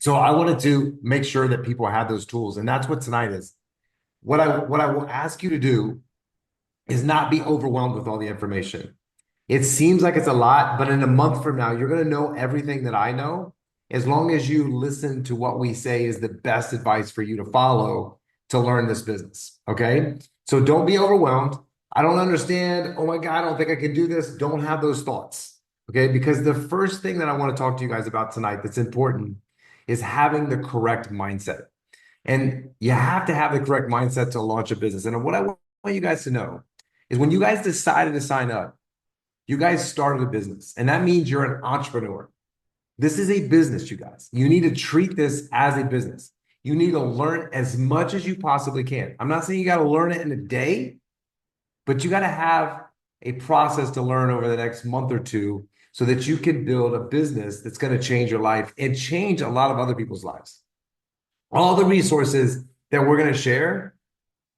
So I wanted to make sure that people had those tools, and that's what tonight is. What I will ask you to do is not be overwhelmed with all the information. It seems like it's a lot, but in a month from now, you're going to know everything that I know, as long as you listen to what we say is the best advice for you to follow to learn this business. Okay. So don't be overwhelmed. I don't understand. Oh my God, I don't think I can do this. Don't have those thoughts. Okay. Because the first thing that I want to talk to you guys about tonight that's important is having the correct mindset. And you have to have the correct mindset to launch a business. And what I want you guys to know is when you guys decided to sign up, you guys started a business, and that means you're an entrepreneur. This is a business, you guys. You need to treat this as a business. You need to learn as much as you possibly can. I'm not saying you got to learn it in a day, but you got to have a process to learn over the next month or two so that you can build a business that's going to change your life and change a lot of other people's lives. All the resources that we're going to share,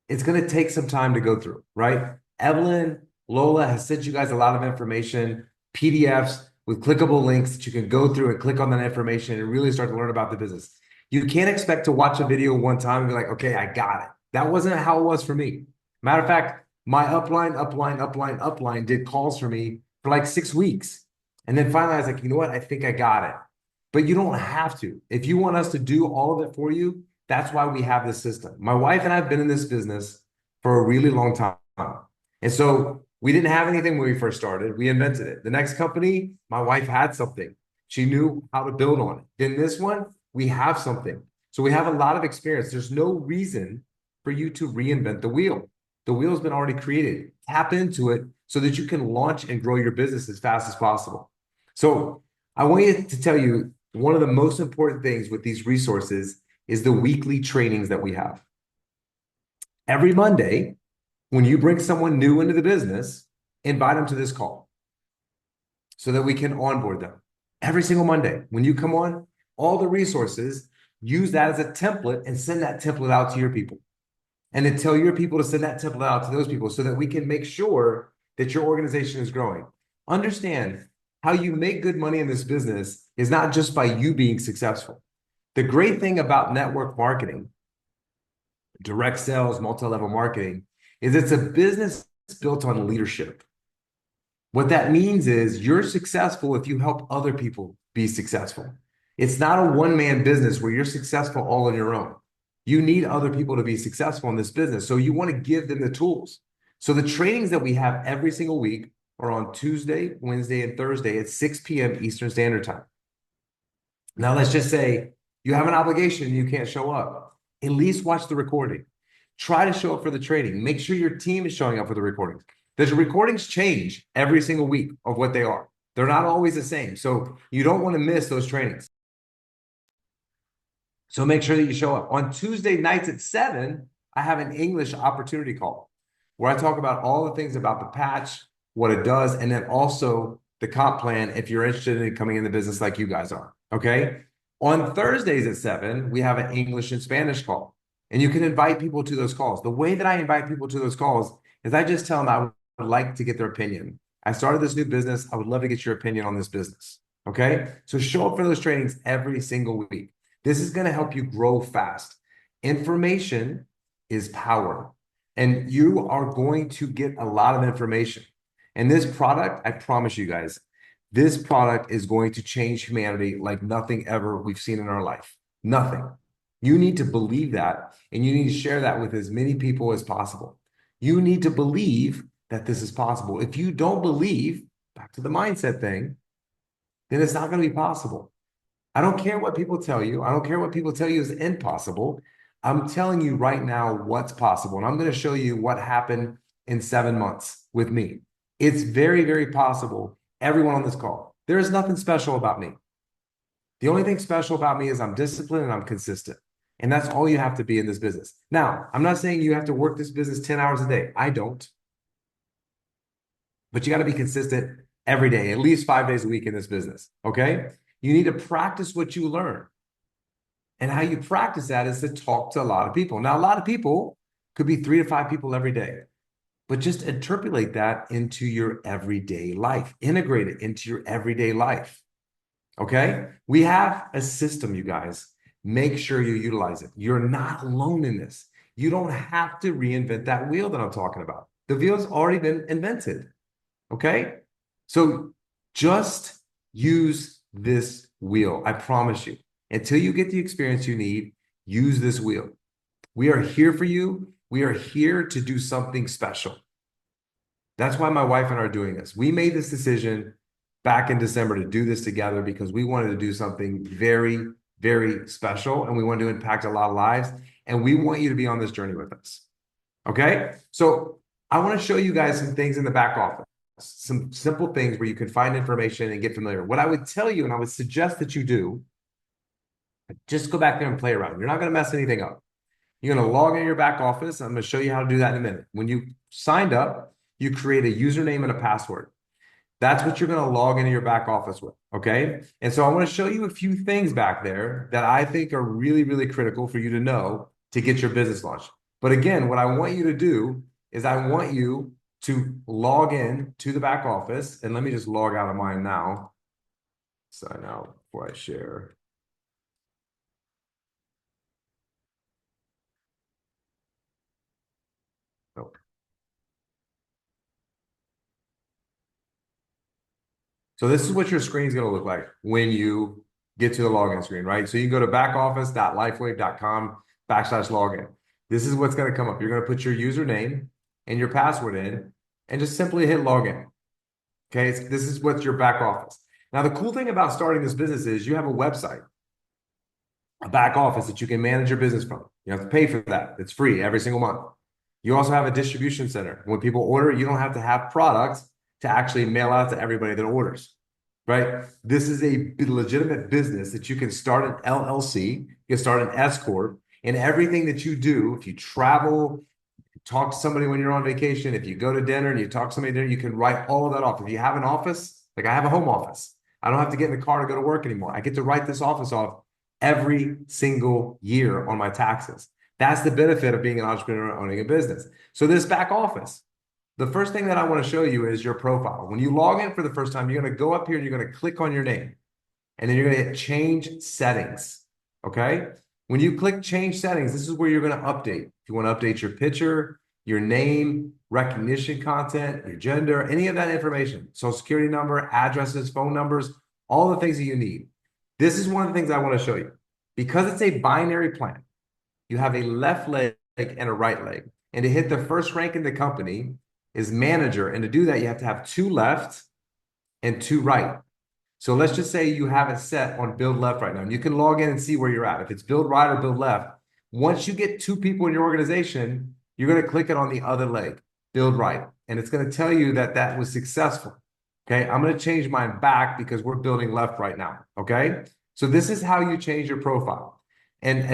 it's going to take some time to go through, right? Evelyn, Lola has sent you guys a lot of information, PDFs with clickable links that you can go through and click on that information and really start to learn about the business. You can't expect to watch a video one time and be like, okay, I got it. That wasn't how it was for me. Matter of fact, my upline did calls for me for like 6 weeks. And then finally I was like, you know what? I think I got it. But you don't have to. If you want us to do all of it for you, that's why we have this system. My wife and I have been in this business for a really long time. And so we didn't have anything when we first started. We invented it. The next company, my wife had something. She knew how to build on it. Then this one, we have something. So we have a lot of experience. There's no reason for you to reinvent the wheel. The wheel has been already created. Tap into it so that you can launch and grow your business as fast as possible. So I want you to tell you one of the most important things with these resources is the weekly trainings that we have. Every Monday, when you bring someone new into the business, invite them to this call so that we can onboard them. Every single Monday, when you come on, all the resources, use that as a template and send that template out to your people. And then tell your people to send that template out to those people so that we can make sure that your organization is growing. Understand, how you make good money in this business is not just by you being successful. The great thing about network marketing, direct sales, multi-level marketing, is it's a business built on leadership. What that means is you're successful if you help other people be successful. It's not a one-man business where you're successful all on your own. You need other people to be successful in this business. So you want to give them the tools. So the trainings that we have every single week are on Tuesday, Wednesday, and Thursday at 6 p.m. Eastern Standard Time. Now, let's just say you have an obligation and you can't show up. At least watch the recording. Try to show up for the training. Make sure your team is showing up for the recordings. The recordings change every single week of what they are. They're not always the same. So you don't want to miss those trainings. So make sure that you show up. On Tuesday nights at 7, I have an English opportunity call where I talk about all the things about the patch, what it does, and then also the comp plan if you're interested in coming in the business like you guys are, okay? On Thursdays at 7, we have an English and Spanish call, and you can invite people to those calls. The way that I invite people to those calls is I just tell them I would like to get their opinion. I started this new business. I would love to get your opinion on this business, okay? So show up for those trainings every single week. This is going to help you grow fast. Information is power, and you are going to get a lot of information. And this product, I promise you guys, this product is going to change humanity like nothing ever we've seen in our life. Nothing. You need to believe that, and you need to share that with as many people as possible. You need to believe that this is possible. If you don't believe, back to the mindset thing, then it's not going to be possible. I don't care what people tell you. I don't care what people tell you is impossible. I'm telling you right now what's possible. And I'm going to show you what happened in 7 months with me. It's very, very possible. Everyone on this call, there is nothing special about me. The only thing special about me is I'm disciplined and I'm consistent. And that's all you have to be in this business. Now, I'm not saying you have to work this business 10 hours a day. I don't. But you got to be consistent every day, at least 5 days a week in this business. Okay? You need to practice what you learn. And how you practice that is to talk to a lot of people. Now, a lot of people could be 3 to 5 people every day, but just interpolate that into your everyday life. Integrate it into your everyday life. Okay? We have a system, you guys. Make sure you utilize it. You're not alone in this. You don't have to reinvent that wheel that I'm talking about. The wheel's already been invented. Okay? So just use this wheel. I promise you. Until you get the experience you need, use this wheel. We are here for you. We are here to do something special. That's why my wife and I are doing this. We made this decision back in December to do this together because we wanted to do something very, very special, and we wanted to impact a lot of lives. And we want you to be on this journey with us. Okay? So I want to show you guys some things in the back office, some simple things where you can find information and get familiar. What I would tell you, and I would suggest that you do, just go back there and play around. You're not going to mess anything up. You're going to log in your back office. I'm going to show you how to do that in a minute. When you signed up, you create a username and a password. That's what you're going to log into your back office with, okay? And so I want to show you a few things back there that I think are really, really critical for you to know to get your business launched. But again, what I want you to do is I want you to log in to the back office. And let me just log out of mine now. Sign out before I share. Oh. So this is what your screen is going to look like when you get to the login screen, right? So you can go to backoffice.lifewave.com/login. This is what's going to come up. You're going to put your username and your password in and just simply hit login. Okay, this is what's your back office. Now, the cool thing about starting this business is you have a website, a back office that you can manage your business from. You have to pay for that. It's free every single month. You also have a distribution center. When people order, you don't have to have products to actually mail out to everybody that orders, right? This is a legitimate business that you can start an LLC, you can start an S Corp, and everything that you do, if you travel, talk to somebody when you're on vacation, if you go to dinner and you talk to somebody dinner, you can write all of that off. If you have an office, like I have a home office, I don't have to get in the car to go to work anymore. I get to write this office off every single year on my taxes. That's the benefit of being an entrepreneur owning a business. So this back office, the first thing that I want to show you is your profile. When you log in for the first time, you're going to go up here and you're going to click on your name. And then you're going to hit change settings. Okay? When you click change settings, this is where you're going to update. If you want to update your picture, your name, recognition content, your gender, any of that information, social security number, addresses, phone numbers, all the things that you need. This is one of the things I want to show you. Because it's a binary plan, you have a left leg and a right leg. And to hit the first rank in the company is manager. And to do that, you have to have 2 left and 2 right. So let's just say you have it set on build left right now. And you can log in and see where you're at. If it's build right or build left, once you get 2 people in your organization, you're going to click it on the other leg, build right. And it's going to tell you that that was successful. Okay, I'm going to change mine back because we're building left right now. Okay, so this is how you change your profile and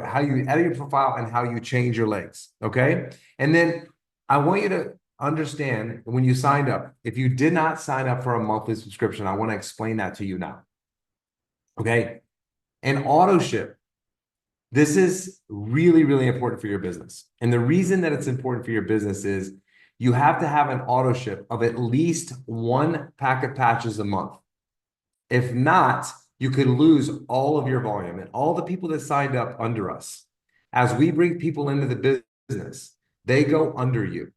how you edit your profile and how you change your legs. Okay, and then I want you to understand when you signed up, if you did not sign up for a monthly subscription, I want to explain that to you now. Okay, and auto ship. This is really, really important for your business. And the reason that it's important for your business is you have to have an auto ship of at least 1 pack of patches a month. If not, you could lose all of your volume and all the people that signed up under us. As we bring people into the business, they go under you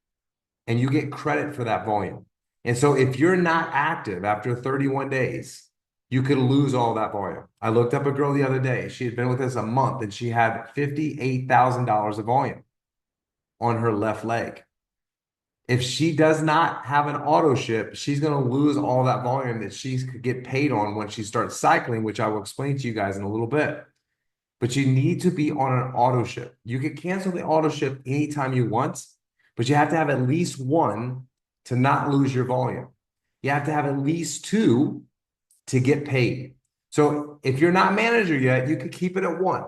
and you get credit for that volume. And so if you're not active after 31 days, you could lose all that volume. I looked up a girl the other day. She had been with us a month and she had $58,000 of volume on her left leg. If she does not have an auto ship, she's going to lose all that volume that she could get paid on when she starts cycling, which I will explain to you guys in a little bit. But you need to be on an auto ship. You can cancel the auto ship anytime you want, but you have to have at least 1 to not lose your volume. You have to have at least 2 to get paid. So if you're not manager yet, you could keep it at 1.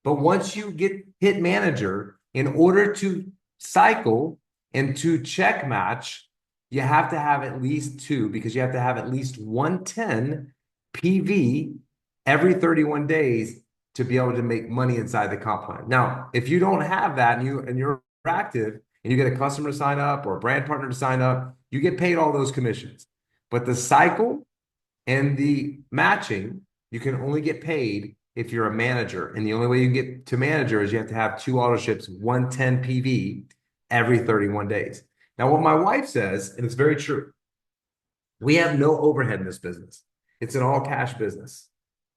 But once you hit manager, in order to cycle and to check match, you have to have at least 2 because you have to have at least 110 PV every 31 days to be able to make money inside the comp plan. Now, if you don't have that and you're active and you get a customer to sign up or a brand partner to sign up, you get paid all those commissions. But the cycle and the matching, you can only get paid if you're a manager. And the only way you can get to manager is you have to have 2 auto ships, 110 PV every 31 days. Now, what my wife says, and it's very true, we have no overhead in this business. It's an all cash business.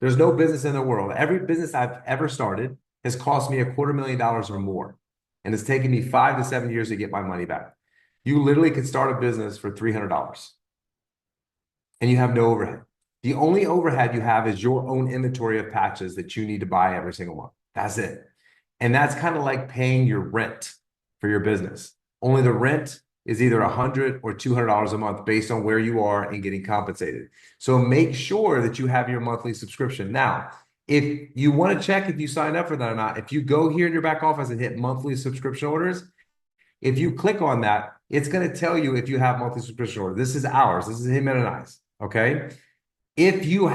There's no business in the world. Every business I've ever started has cost me $250,000 or more. And it's taken me 5 to 7 years to get my money back. You literally could start a business for $300 and you have no overhead. The only overhead you have is your own inventory of patches that you need to buy every single month. That's it. And that's kind of like paying your rent for your business. Only the rent is either $100 or $200 a month based on where you are and getting compensated. So make sure that you have your monthly subscription. Now, if you want to check if you signed up for that or not, if you go here in your back office and hit monthly subscription orders, if you click on that, it's going to tell you if you have monthly subscription order. This is ours. This is Ximena and I's. Okay. If you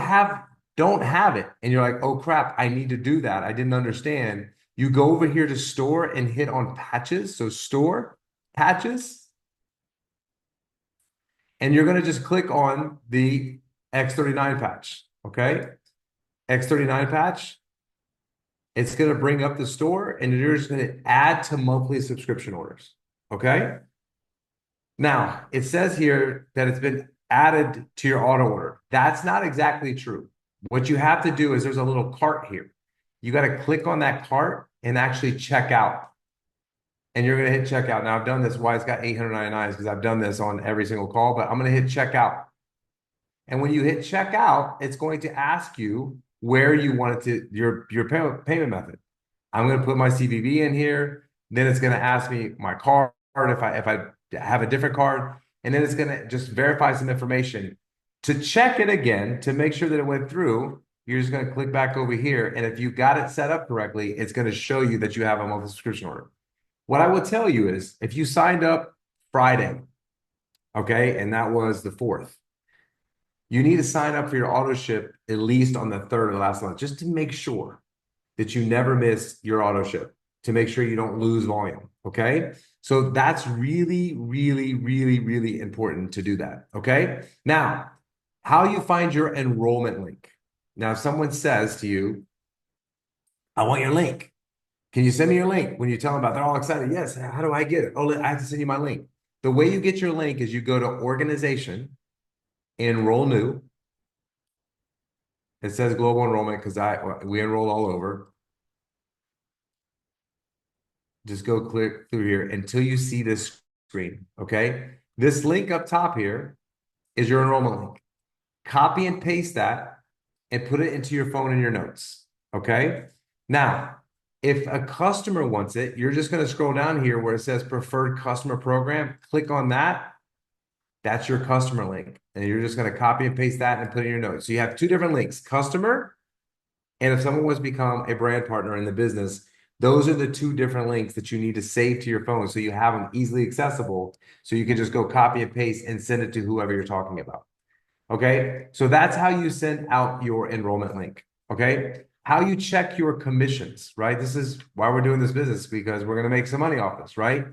don't have it and you're like, oh crap, I need to do that. I didn't understand. You go over here to store and hit on patches. So store patches. And you're going to just click on the X39 patch. Okay. X39 patch. It's going to bring up the store and you're just going to add to monthly subscription orders. Okay. Now, it says here that it's been added to your auto order. That's not exactly true. What you have to do is there's a little cart here. You got to click on that cart and actually check out. And you're going to hit checkout. Now, I've done this. Why it's got 899 because I've done this on every single call, but I'm going to hit checkout. And when you hit checkout, it's going to ask you where you want it to, your payment method. I'm going to put my CVV in here. Then it's going to ask me my card if I have a different card, and then it's going to just verify some information. To check it again, to make sure that it went through, you're just going to click back over here. And if you got it set up correctly, it's going to show you that you have a monthly subscription order. What I will tell you is if you signed up Friday, okay, and that was the 4th, you need to sign up for your auto ship at least on the 3rd of the last month, just to make sure that you never miss your auto ship, to make sure you don't lose volume, okay? So that's really, really, really, really important to do that, okay? Now, how you find your enrollment link. Now, if someone says to you, I want your link. Can you send me your link? When you tell them about it, they're all excited. Yes, how do I get it? Oh, I have to send you my link. The way you get your link is you go to organization, enroll new. It says global enrollment because we enroll all over. Just go click through here until you see this screen, okay? This link up top here is your enrollment link. Copy and paste that and put it into your phone in your notes, okay? Now, if a customer wants it, you're just going to scroll down here where it says preferred customer program. Click on that. That's your customer link. And you're just going to copy and paste that and put it in your notes. So you have two different links, customer, and if someone wants to become a brand partner in the business, those are the two different links that you need to save to your phone so you have them easily accessible so you can just go copy and paste and send it to whoever you're talking about. Okay, so that's how you send out your enrollment link. Okay, how you check your commissions, right? This is why we're doing this business, because we're going to make some money off this, right?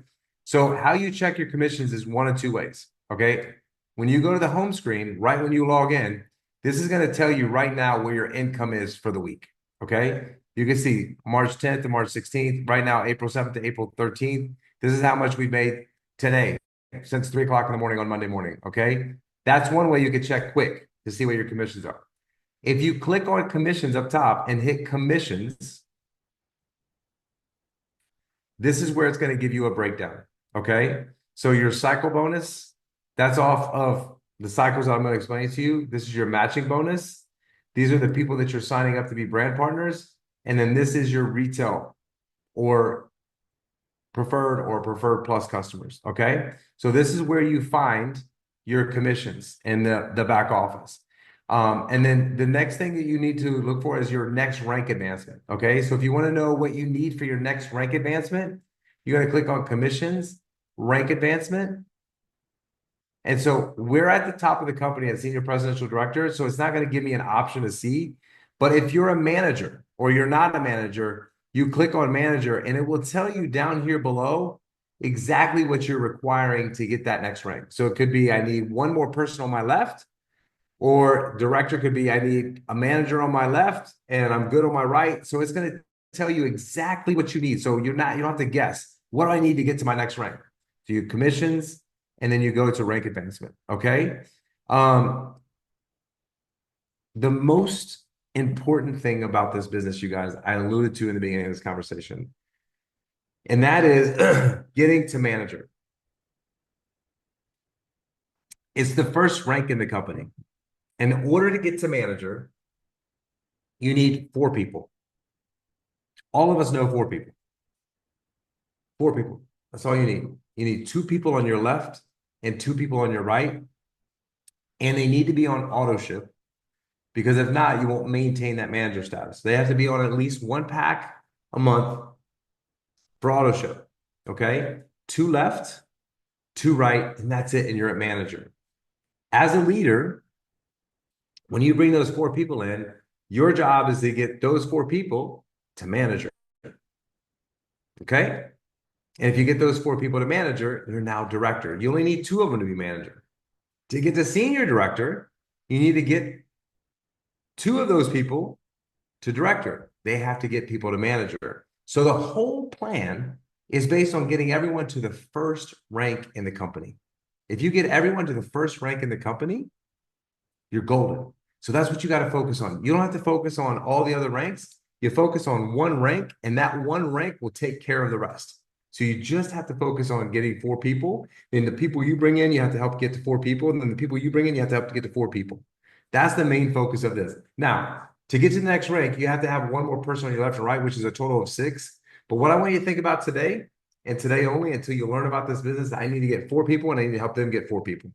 So how you check your commissions is one of two ways. Okay, when you go to the home screen, right when you log in, this is going to tell you right now where your income is for the week. Okay, you can see March 10th to March 16th, right now, April 7th to April 13th. This is how much we've made today since 3 o'clock in the morning on Monday morning. Okay, that's one way you can check quick to see what your commissions are. If you click on commissions up top and hit commissions, this is where it's going to give you a breakdown. Okay, so your cycle bonus, that's off of the cycles that I'm going to explain to you. This is your matching bonus. These are the people that you're signing up to be brand partners. And then this is your retail or preferred plus customers. Okay, so this is where you find your commissions in the back office. And then the next thing that you need to look for is your next rank advancement. Okay, so if you want to know what you need for your next rank advancement, you're going to click on commissions, rank advancement. And so we're at the top of the company as senior presidential director. So it's not going to give me an option to see. But if you're a manager or you're not a manager, you click on manager and it will tell you down here below exactly what you're requiring to get that next rank. So it could be, I need one more person on my left, or director could be, I need a manager on my left and I'm good on my right. So it's going to tell you exactly what you need. So you don't have to guess, what do I need to get to my next rank? So you commissions, and then you go to rank advancement, okay? The most important thing about this business, you guys, I alluded to in the beginning of this conversation, and that is getting to manager. It's the first rank in the company. In order to get to manager, you need 4 people. All of us know 4 people. 4 people. That's all you need. You need 2 people on your left and 2 people on your right. And they need to be on auto ship, because if not, you won't maintain that manager status. They have to be on at least 1 pack a month for auto ship. Okay? 2 left, 2 right, and that's it. And you're at manager. As a leader, when you bring those 4 people in, your job is to get those 4 people to manager. Okay? And if you get those 4 people to manager, you're now director. You only need 2 of them to be manager. To get to senior director, you need to get 2 of those people to director. They have to get people to manager. So the whole plan is based on getting everyone to the first rank in the company. If you get everyone to the first rank in the company, you're golden. So that's what you got to focus on. You don't have to focus on all the other ranks. You focus on 1 rank, and that 1 rank will take care of the rest. So you just have to focus on getting 4 people. Then the people you bring in, you have to help get to 4 people. And then the people you bring in, you have to help to get to 4 people. That's the main focus of this. Now, to get to the next rank, you have to have 1 more person on your left and right, which is a total of 6. But what I want you to think about today, and today only, until you learn about this business, I need to get 4 people, and I need to help them get 4 people.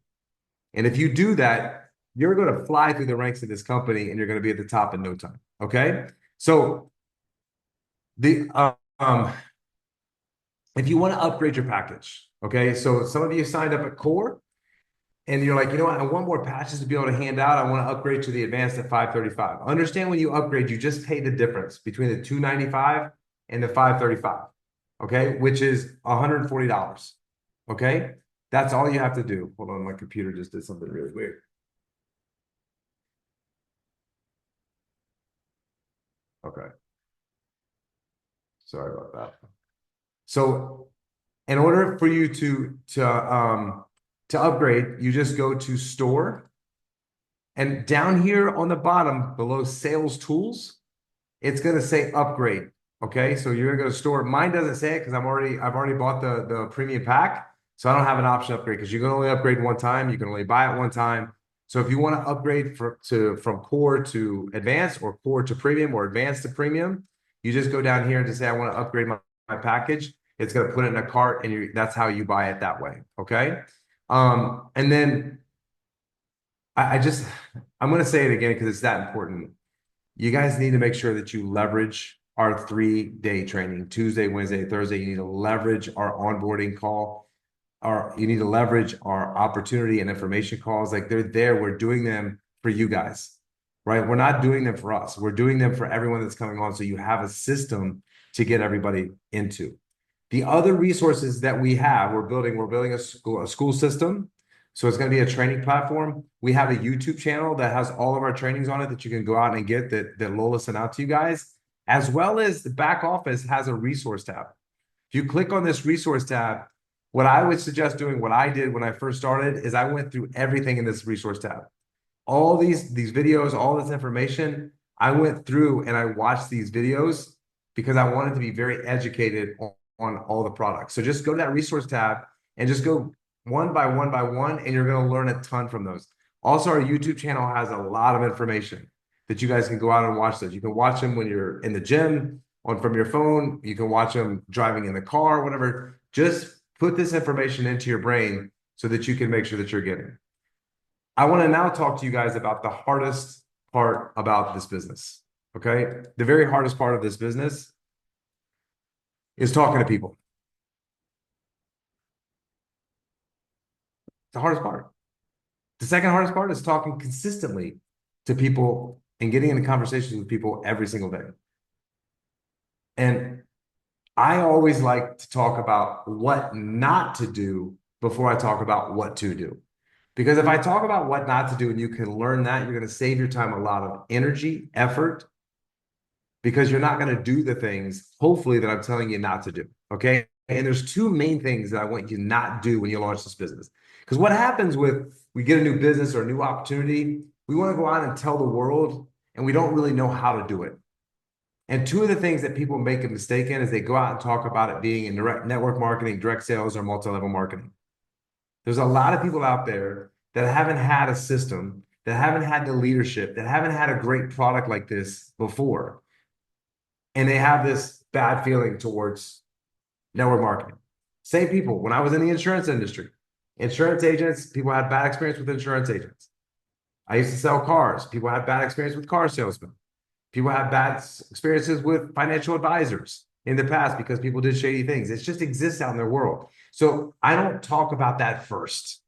And if you do that, you're going to fly through the ranks of this company, and you're going to be at the top in no time. Okay? So the if you want to upgrade your package, okay? So some of you signed up at Core, and you're like, you know what? I want more patches to be able to hand out. I want to upgrade to the advanced at $535. Understand, when you upgrade, you just pay the difference between the $295 and the $535, okay? Which is $140, okay? That's all you have to do. Hold on, my computer just did something really weird. Okay. Sorry about that. So in order for you to upgrade, you just go to store, and down here on the bottom below sales tools, it's going to say upgrade. Okay, so you're going to go to store. Mine doesn't say it because I've already bought the premium pack, so I don't have an option to upgrade, because you can only upgrade 1 time. You can only buy it 1 time. So if you want to upgrade from core to advanced, or core to premium, or advanced to premium, you just go down here and just say, I want to upgrade my package. It's going to put it in a cart, and that's how you buy it that way. Okay. And then I'm going to say it again because it's that important. You guys need to make sure that you leverage our 3-day training, Tuesday, Wednesday, Thursday. You need to leverage our onboarding call. You need to leverage our opportunity and information calls. Like, they're there. We're doing them for you guys, right? We're not doing them for us. We're doing them for everyone that's coming on. So you have a system to get everybody into. The other resources that we have, we're building a school system. So it's going to be a training platform. We have a YouTube channel that has all of our trainings on it that you can go out and get, that Lola sent out to you guys, as well as the back office has a resource tab. If you click on this resource tab, what I would suggest doing, what I did when I first started, is I went through everything in this resource tab. All these videos, all this information, I went through and I watched these videos because I wanted to be very educated on all the products. So just go to that resource tab and just go one by one, and you're going to learn a ton from those. Also, our YouTube channel has a lot of information that you guys can go out and watch those. You can watch them when you're in the gym, from your phone. You can watch them driving in the car, whatever. Just put this information into your brain so that you can make sure that you're getting. I want to now talk to you guys about the hardest part about this business. Okay? The very hardest part of this business is talking to people. The hardest part. The second hardest part is talking consistently to people and getting into conversations with people every single day. And I always like to talk about what not to do before I talk about what to do. Because if I talk about what not to do and you can learn that, you're going to save your time a lot of energy, effort, because you're not going to do the things, hopefully, that I'm telling you not to do. Okay. And there's 2 main things that I want you to not do when you launch this business. Because what happens we get a new business or a new opportunity, we want to go out and tell the world and we don't really know how to do it. And two of the things that people make a mistake in is they go out and talk about it being in direct network marketing, direct sales, or multi-level marketing. There's a lot of people out there that haven't had a system, that haven't had the leadership, that haven't had a great product like this before. And they have this bad feeling towards network marketing. Same people, when I was in the insurance industry, insurance agents, people had bad experience with insurance agents. I used to sell cars. People had bad experience with car salesmen. People have bad experiences with financial advisors in the past because people did shady things. It just exists out in their world. So I don't talk about that first.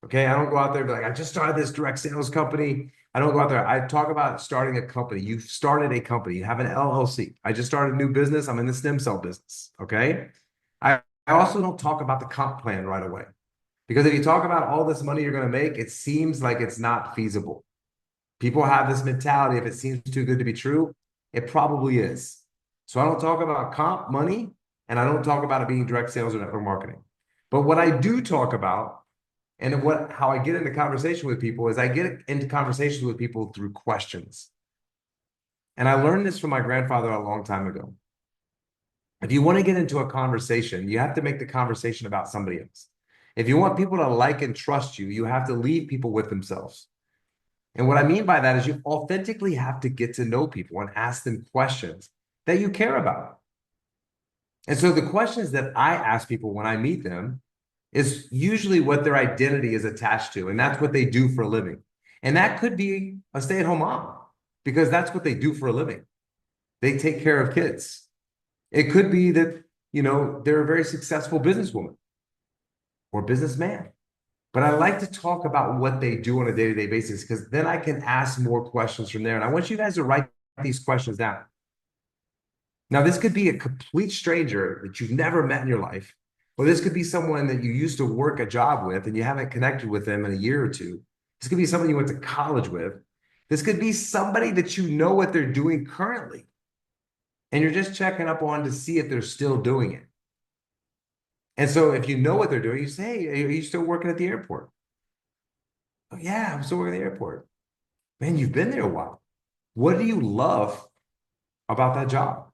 Okay. I don't go out there and be like, I just started this direct sales company. I don't go out there. I talk about starting a company. You've started a company. You have an LLC. I just started a new business. I'm in the stem cell business. Okay. I also don't talk about the comp plan right away. Because if you talk about all this money you're going to make, it seems like it's not feasible. People have this mentality, if it seems too good to be true, it probably is. So I don't talk about comp money, and I don't talk about it being direct sales or network marketing. But what I do talk about, and how I get into conversation with people, is I get into conversations with people through questions. And I learned this from my grandfather a long time ago. If you want to get into a conversation, you have to make the conversation about somebody else. If you want people to like and trust you, you have to leave people with themselves. And what I mean by that is you authentically have to get to know people and ask them questions that you care about. And so the questions that I ask people when I meet them is usually what their identity is attached to. And that's what they do for a living. And that could be a stay-at-home mom, because that's what they do for a living. They take care of kids. It could be that, they're a very successful businesswoman or businessman. But I like to talk about what they do on a day-to-day basis, because then I can ask more questions from there. And I want you guys to write these questions down. Now, this could be a complete stranger that you've never met in your life, or this could be someone that you used to work a job with and you haven't connected with them in a year or two. This could be someone you went to college with. This could be somebody that you know what they're doing currently, and you're just checking up on to see if they're still doing it. And so if you know what they're doing, you say, hey, are you still working at the airport? Oh, yeah, I'm still working at the airport. Man, you've been there a while. What do you love about that job?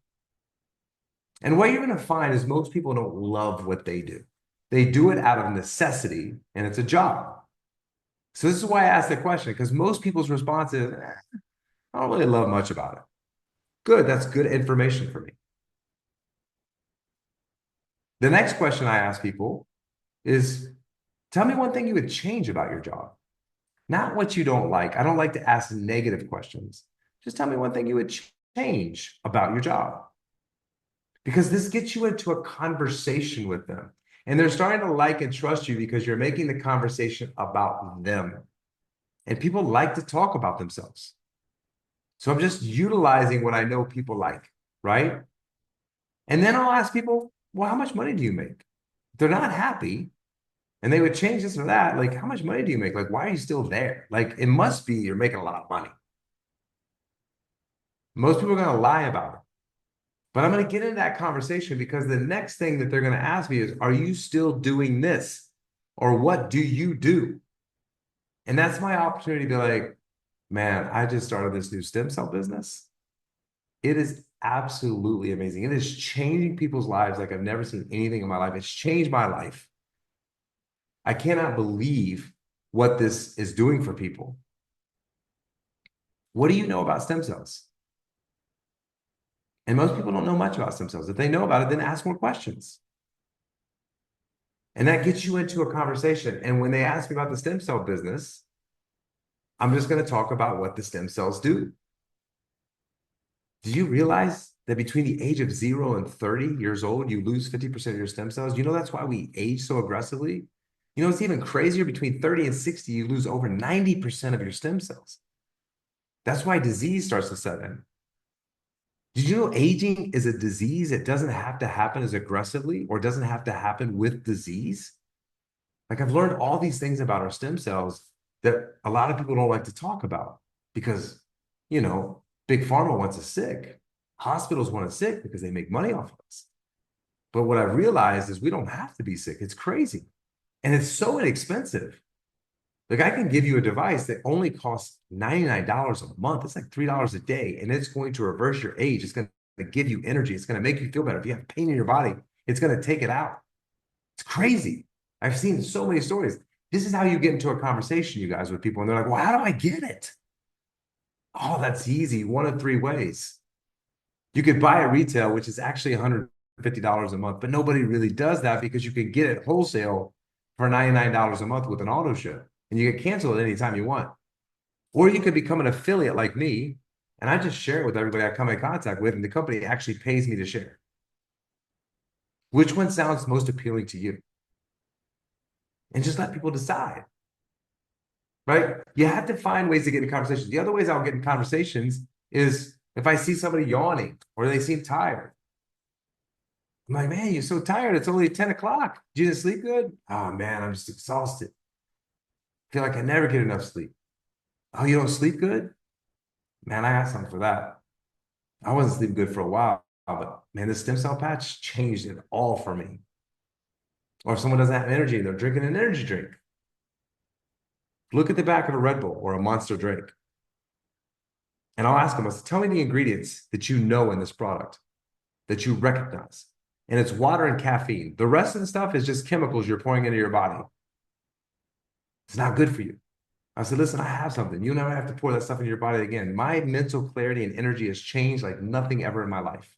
And what you're going to find is most people don't love what they do. They do it out of necessity, and it's a job. So this is why I asked the question, because most people's response is, I don't really love much about it. Good, that's good information for me. The next question I ask people is, tell me one thing you would change about your job. Not what you don't like. I don't like to ask negative questions. Just tell me one thing you would change about your job. Because this gets you into a conversation with them. And they're starting to like and trust you because you're making the conversation about them. And people like to talk about themselves. So I'm just utilizing what I know people like, right? And then I'll ask people, well, how much money do you make? If they're not happy, and they would change this or that, like, how much money do you make? Like, why are you still there? Like, it must be you're making a lot of money. Most people are going to lie about it. But I'm going to get into that conversation, because the next thing that they're going to ask me is, are you still doing this? Or what do you do? And that's my opportunity to be like, man, I just started this new stem cell business. It is absolutely amazing. It is changing people's lives like I've never seen anything in my life. It's changed my life. I cannot believe what this is doing for people. What do you know about stem cells? And most people don't know much about stem cells. If they know about it, then ask more questions. And that gets you into a conversation. And when they ask me about the stem cell business, I'm just going to talk about what the stem cells do. Did you realize that between the age of 0 and 30 years old, you lose 50% of your stem cells? You know, that's why we age so aggressively. You know, it's even crazier. Between 30 and 60, you lose over 90% of your stem cells. That's why disease starts to set in. Did you know aging is a disease? It doesn't have to happen as aggressively, or doesn't have to happen with disease. Like, I've learned all these things about our stem cells that a lot of people don't like to talk about, because, big pharma wants us sick. Hospitals want us sick because they make money off of us. But what I've realized is we don't have to be sick. It's crazy. And it's so inexpensive. Like I can give you a device that only costs $99 a month. It's like $3 a day, and it's going to reverse your age. It's going to give you energy. It's going to make you feel better. If you have pain in your body, it's going to take it out. It's crazy. I've seen so many stories. This is how you get into a conversation, you guys, with people, and they're like, well, how do I get it? Oh, that's easy. One of three ways. You could buy at retail, which is actually $150 a month, but nobody really does that because you can get it wholesale for $99 a month with an auto ship, and you get canceled at any time you want. Or you could become an affiliate like me, and I just share it with everybody I come in contact with, and the company actually pays me to share. Which one sounds most appealing to you? And just let people decide, right? You have to find ways to get in conversations. The other ways I'll get in conversations is if I see somebody yawning or they seem tired. I'm like, man, you're so tired. It's only 10 o'clock. You didn't sleep good? Oh, man, I'm just exhausted. I feel like I never get enough sleep. Oh, you don't sleep good? Man, I got something for that. I wasn't sleeping good for a while, but man, this stem cell patch changed it all for me. Or if someone doesn't have energy, they're drinking an energy drink. Look at the back of a Red Bull or a Monster drink. And I'll ask them, I say, tell me the ingredients that you know in this product that you recognize. And it's water and caffeine. The rest of the stuff is just chemicals you're pouring into your body. It's not good for you. I said, listen, I have something. You never have to pour that stuff into your body again. My mental clarity and energy has changed like nothing ever in my life.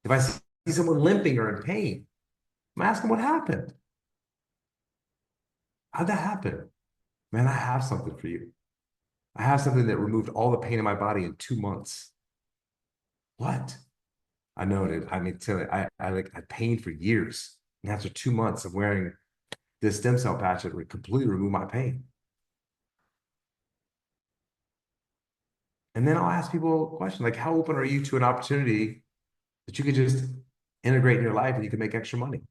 If I see someone limping or in pain, I'm asking what happened. How'd that happen? Man, I have something for you. I have something that removed all the pain in my body in 2 months. What? I know it. I mean, tell you, I pained for years. And after 2 months of wearing this stem cell patch, it would completely remove my pain. And then I'll ask people a question like, how open are you to an opportunity that you could just integrate in your life and you can make extra money?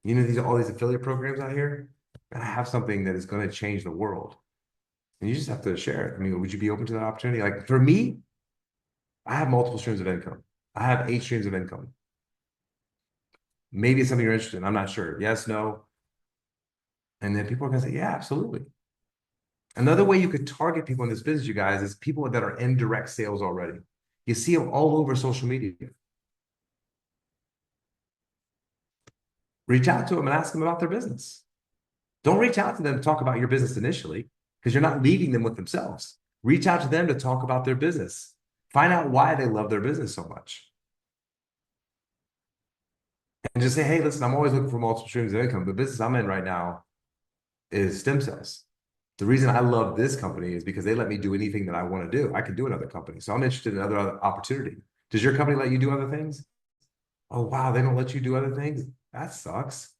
You know, all these affiliate programs out here, and I have something that is going to change the world. And you just have to share it. I mean, would you be open to that opportunity? Like for me, I have multiple streams of income. I have 8 streams of income. Maybe it's something you're interested in. I'm not sure. Yes, no. And then people are going to say, yeah, absolutely. Another way you could target people in this business, you guys, is people that are in direct sales already. You see them all over social media. Reach out to them and ask them about their business. Don't reach out to them to talk about your business initially because you're not leaving them with themselves. Reach out to them to talk about their business. Find out why they love their business so much. And just say, hey, listen, I'm always looking for multiple streams of income. The business I'm in right now is stem cells. The reason I love this company is because they let me do anything that I want to do. I can do another company. So I'm interested in other opportunity. Does your company let you do other things? Oh, wow, they don't let you do other things? That sucks.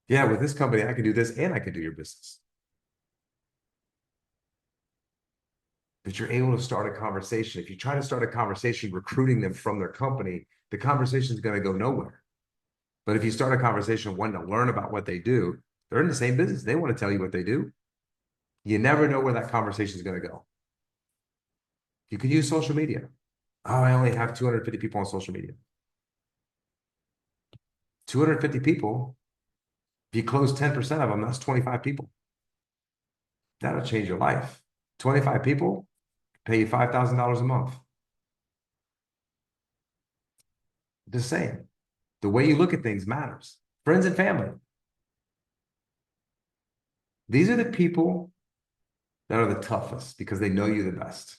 Yeah, with this company, I can do this and I can do your business. But you're able to start a conversation. If you try to start a conversation recruiting them from their company, the conversation is going to go nowhere. But if you start a conversation wanting to learn about what they do, they're in the same business. They want to tell you what they do. You never know where that conversation is going to go. You could use social media. Oh, I only have 250 people on social media. 250 people, if you close 10% of them, that's 25 people. That'll change your life. 25 people pay you $5,000 a month. Just saying. The way you look at things matters. Friends and family. These are the people that are the toughest because they know you the best.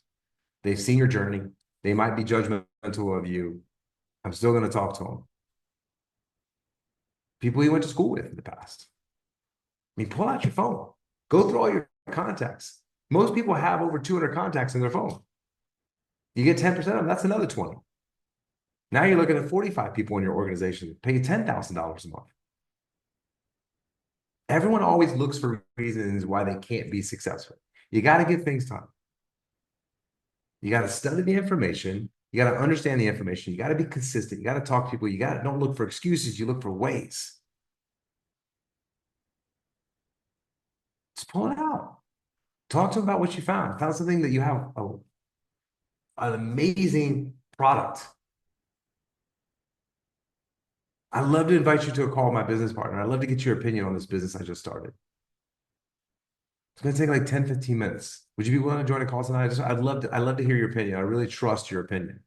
They've seen your journey. They might be judgmental of you. I'm still going to talk to them. People you went to school with in the past. I mean, pull out your phone. Go through all your contacts. Most people have over 200 contacts in their phone. You get 10% of them, that's another 20. Now you're looking at 45 people in your organization pay you $10,000 a month. Everyone always looks for reasons why they can't be successful. You got to give things time. You got to study the information. You got to understand the information. You got to be consistent. You got to talk to people. You got to don't look for excuses. You look for ways. Just pull it out. Talk to them about what you found. Found something that you have an amazing product. I'd love to invite you to a call with my business partner. I'd love to get your opinion on this business I just started. It's going to take like 10, 15 minutes. Would you be willing to join a call tonight? I'd love to hear your opinion. I really trust your opinion.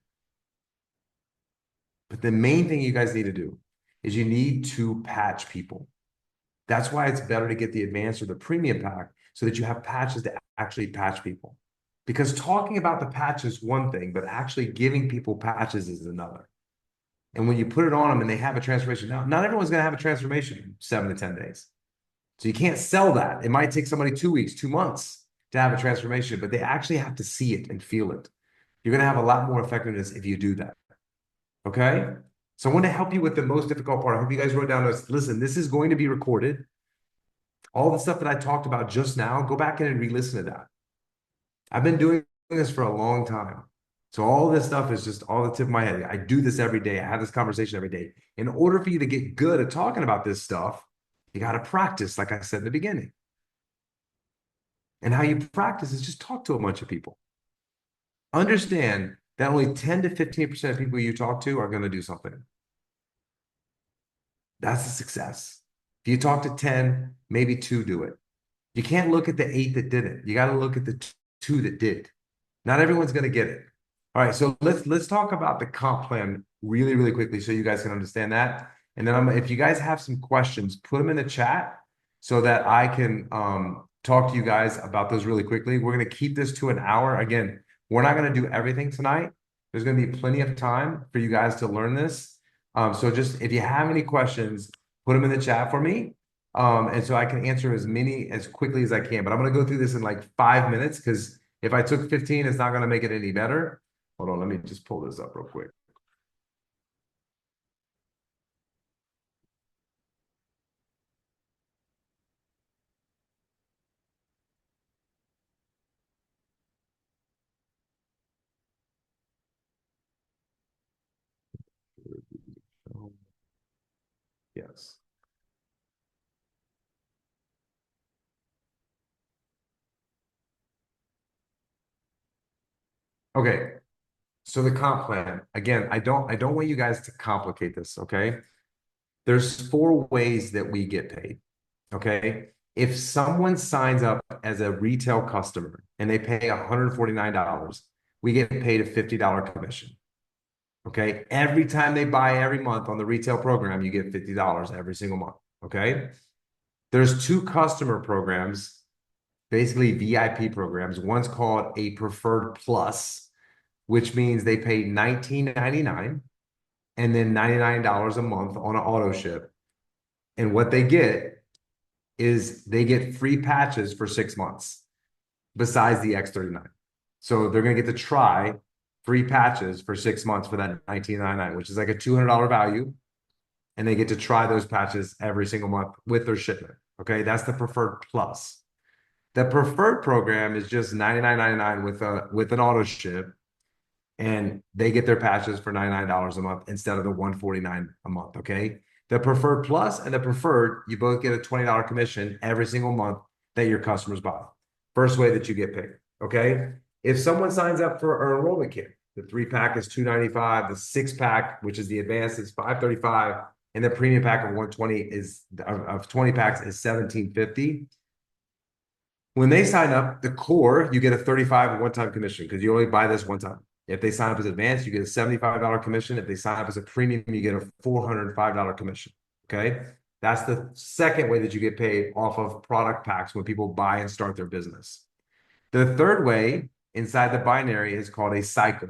But the main thing you guys need to do is you need to patch people. That's why it's better to get the advanced or the premium pack so that you have patches to actually patch people. Because talking about the patch is one thing, but actually giving people patches is another. And when you put it on them and they have a transformation, now, not everyone's going to have a transformation in 7 to 10 days. So you can't sell that. It might take somebody 2 weeks, 2 months to have a transformation, but they actually have to see it and feel it. You're going to have a lot more effectiveness if you do that. Okay? So I want to help you with the most difficult part. I hope you guys wrote down this. Listen, this is going to be recorded. All the stuff that I talked about just now, go back in and re-listen to that. I've been doing this for a long time. So all this stuff is just all the tip of my head. I do this every day. I have this conversation every day. In order for you to get good at talking about this stuff, you got to practice, like I said in the beginning. And how you practice is just talk to a bunch of people. Understand that only 10 to 15% of people you talk to are going to do something. That's a success. If you talk to 10, maybe 2 do it. You can't look at the 8 that didn't. You got to look at the 2 that did. Not everyone's going to get it. All right, so let's talk about the comp plan really, really quickly so you guys can understand that. And then if you guys have some questions, put them in the chat so that I can talk to you guys about those really quickly. We're going to keep this to an hour. Again, we're not going to do everything tonight. There's going to be plenty of time for you guys to learn this. So just if you have any questions, put them in the chat for me. And so I can answer as many as quickly as I can. But I'm going to go through this in like 5 minutes because if I took 15, it's not going to make it any better. Hold on, let me just pull this up real quick. Yes. Okay. So the comp plan, again, I don't want you guys to complicate this, okay? There's 4 ways that we get paid, okay? If someone signs up as a retail customer and they pay $149, we get paid a $50 commission, okay? Every time they buy every month on the retail program, you get $50 every single month, okay? There's 2 customer programs, basically VIP programs. One's called a Preferred Plus, which means they pay $19.99 and then $99 a month on an auto ship. And what they get is they get free patches for 6 months besides the X39. So they're going to get to try free patches for 6 months for that $19.99, which is like a $200 value. And they get to try those patches every single month with their shipment. Okay, that's the Preferred Plus. The Preferred program is just $99.99 with an auto ship, and they get their patches for $99 a month instead of the $149 a month. Okay, the Preferred Plus and the Preferred, you both get a $20 commission every single month that your customers buy. First way that you get paid. Okay, if someone signs up for our enrollment kit, the 3-pack is $295, the 6-pack, which is the advanced, is $535, and the premium pack of 120 is of 20 packs is $1750. When they sign up, the core, you get a $35 one-time commission because you only buy this one time. If they sign up as advanced, you get a $75 commission. If they sign up as a premium, you get a $405 commission. Okay. That's the second way that you get paid off of product packs when people buy and start their business. The third way inside the binary is called a cycle.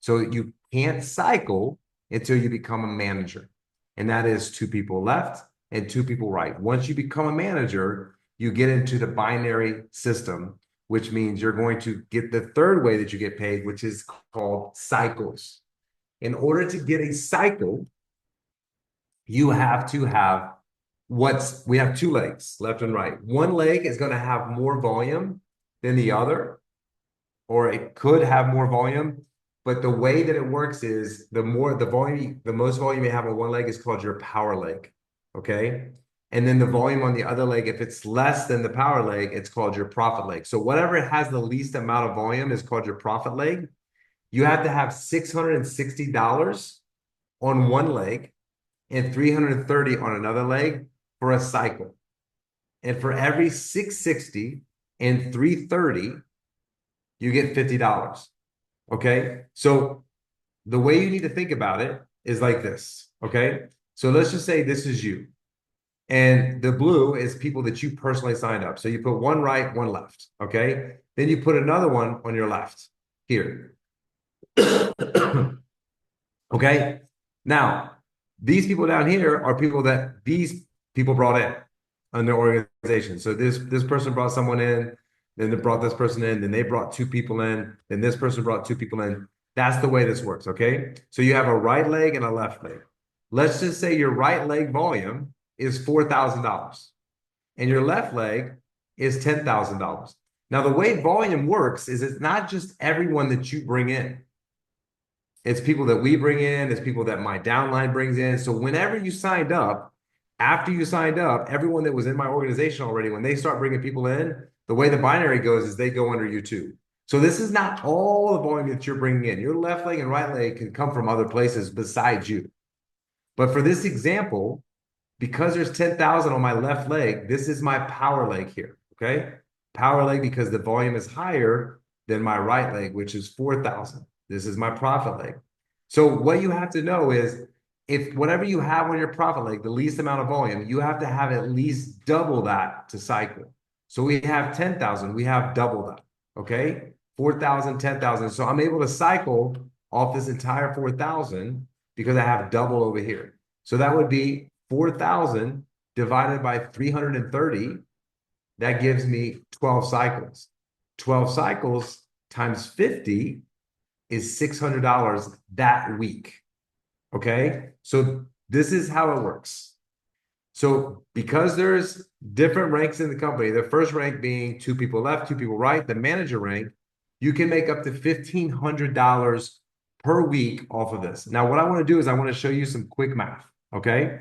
So you can't cycle until you become a manager. And that is 2 people left and 2 people right. Once you become a manager, you get into the binary system, which means you're going to get the third way that you get paid, which is called cycles. In order to get a cycle, you have to have we have 2 legs, left and right. One leg is going to have more volume than the other, or it could have more volume. But the way that it works is the most volume you have on one leg is called your power leg. Okay. And then the volume on the other leg, if it's less than the power leg, it's called your profit leg. So whatever has the least amount of volume is called your profit leg. You have to have $660 on one leg and 330 on another leg for a cycle. And for every 660 and 330, you get $50. Okay. So the way you need to think about it is like this. Okay. So let's just say this is you. And the blue is people that you personally signed up. So you put one right, one left. Okay. Then you put another one on your left here. Okay. Now, these people down here are people that these people brought in their organization. So this person brought someone in, then they brought this person in, then they brought two people in, then this person brought two people in. That's the way this works. Okay. So you have a right leg and a left leg. Let's just say your right leg volume is $4,000 and your left leg is $10,000. Now, the way volume works is it's not just everyone that you bring in. It's people that we bring in. It's people that my downline brings in. So whenever you signed up, after you signed up, everyone that was in my organization already, when they start bringing people in, the way the binary goes is they go under you too. So this is not all the volume that you're bringing in. Your left leg and right leg can come from other places besides you. But for this example, because there's 10,000 on my left leg, this is my power leg here, okay? Power leg because the volume is higher than my right leg, which is 4,000. This is my profit leg. So what you have to know is if whatever you have on your profit leg, the least amount of volume, you have to have at least double that to cycle. So we have 10,000, we have double that, okay? 4,000, 10,000. So I'm able to cycle off this entire 4,000 because I have double over here. So that would be 4,000 divided by 330. That gives me 12 cycles. 12 cycles times 50 is $600 that week. Okay. So this is how it works. So because there's different ranks in the company, the first rank being two people left, two people right, the manager rank, you can make up to $1,500 per week off of this. Now, what I want to do is I want to show you some quick math. Okay.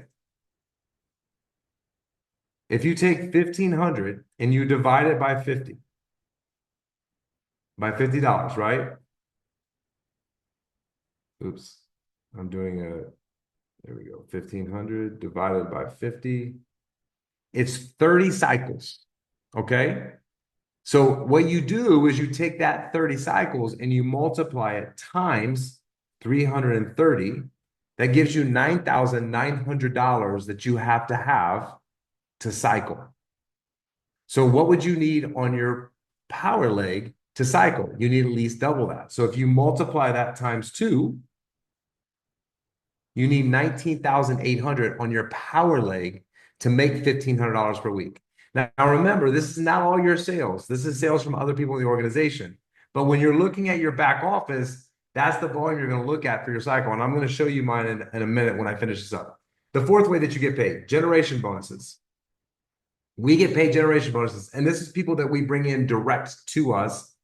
If you take 1,500 and you divide it by 50, by $50, right? Oops, I'm doing there we go. 1,500 divided by 50. It's 30 cycles, okay? So what you do is you take that 30 cycles and you multiply it times 330. That gives you $9,900 that you have to cycle. So what would you need on your power leg to cycle? You need at least double that. So if you multiply that times 2, you need 19,800 on your power leg to make $1,500 per week. Now remember, this is not all your sales. This is sales from other people in the organization. But when you're looking at your back office, that's the volume you're going to look at for your cycle. And I'm going to show you mine in a minute when I finish this up. The fourth way that you get paid, generation bonuses. We get paid generation bonuses. And this is people that we bring in direct to us.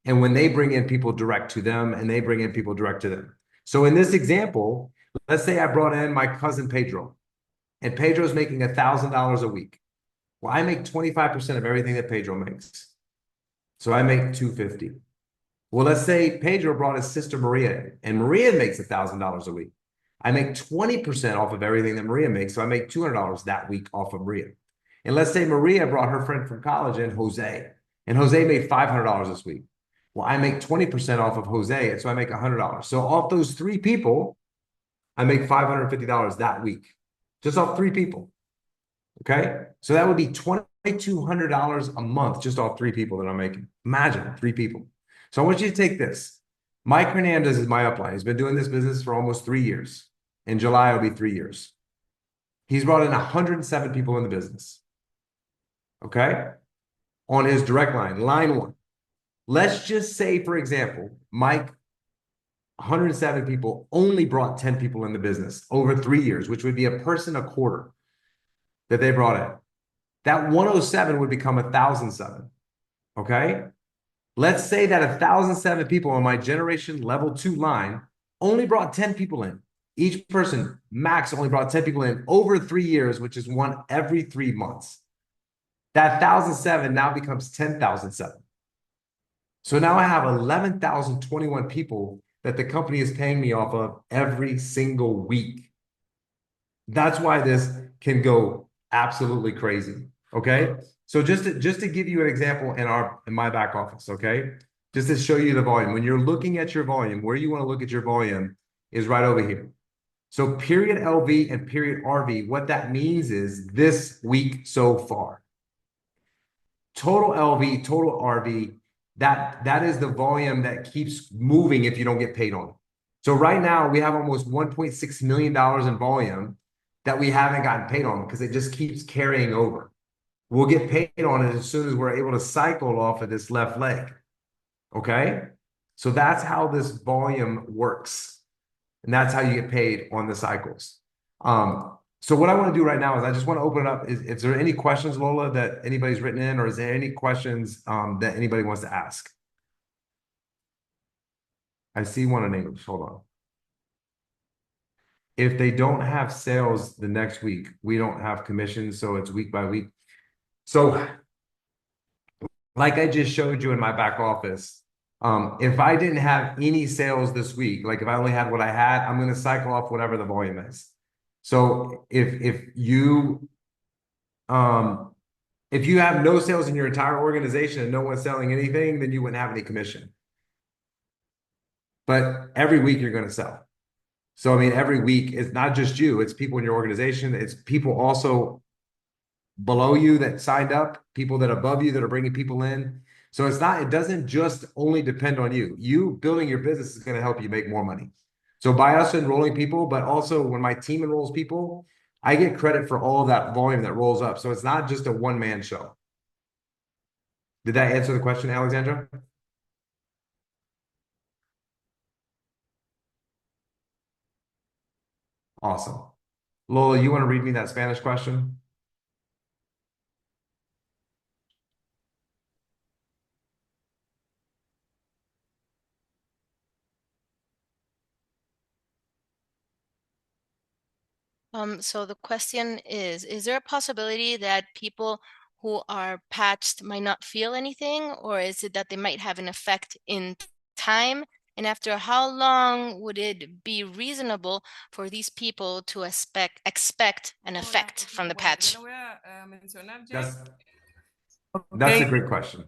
And when they bring in people direct to them, and they bring in people direct to them. So in this example, let's say I brought in my cousin Pedro, and Pedro's making $1,000 a week. Well, I make 25% of everything that Pedro makes. So I make $250. Well, let's say Pedro brought his sister Maria in, and Maria makes $1,000 a week. I make 20% off of everything that Maria makes. So I make $200 that week off of Maria. And let's say Maria brought her friend from college in, Jose, and Jose made $500 this week. Well, I make 20% off of Jose, and so I make $100. So off those 3 people, I make $550 that week, just off 3 people. Okay. So that would be $2,200 a month just off 3 people that I'm making. Imagine 3 people. So I want you to take this. Mike Hernandez is my upline. He's been doing this business for almost 3 years. In July, it'll be 3 years. He's brought in 107 people in the business. Okay. On his direct line, line 1. Let's just say, for example, Mike, 107 people only brought 10 people in the business over 3 years, which would be a person a quarter that they brought in. That 107 would become 1,007. Okay. Let's say that 1,007 people on my generation level 2 line only brought 10 people in. Each person max only brought 10 people in over 3 years, which is one every 3 months. That 1,007 now becomes 10,007. So now I have 11,021 people that the company is paying me off of every single week. That's why this can go absolutely crazy. Okay. So just to give you an example in my back office, okay? Just to show you the volume. When you're looking at your volume, where you want to look at your volume is right over here. So period LV and period RV, what that means is this week so far. Total LV, total RV, that is the volume that keeps moving if you don't get paid on it. So right now we have almost $1.6 million in volume that we haven't gotten paid on because it just keeps carrying over. We'll get paid on it as soon as we're able to cycle off of this left leg. Okay? So that's how this volume works. And that's how you get paid on the cycles. So what I want to do right now is I just want to open it up. Is there any questions, Lola, that anybody's written in, or is there any questions that anybody wants to ask? I see one in English. Hold on. If they don't have sales the next week, we don't have commissions, so it's week by week. So, like I just showed you in my back office, if I didn't have any sales this week, like if I only had what I had, I'm going to cycle off whatever the volume is. So if you have no sales in your entire organization and no one's selling anything, then you wouldn't have any commission. But every week you're going to sell. So, I mean, every week it's not just you, it's people in your organization. It's people also below you that signed up, people that are above you that are bringing people in. So it doesn't just only depend on you. You building your business is going to help you make more money. So by us enrolling people, but also when my team enrolls people, I get credit for all of that volume that rolls up. So it's not just a one-man show. Did that answer the question, Alexandra? Awesome. Lola, you want to read me that Spanish question? So the question is there a possibility that people who are patched might not feel anything, or is it that they might have an effect in time? And after how long would it be reasonable for these people to expect an effect from the patch? That's a great question.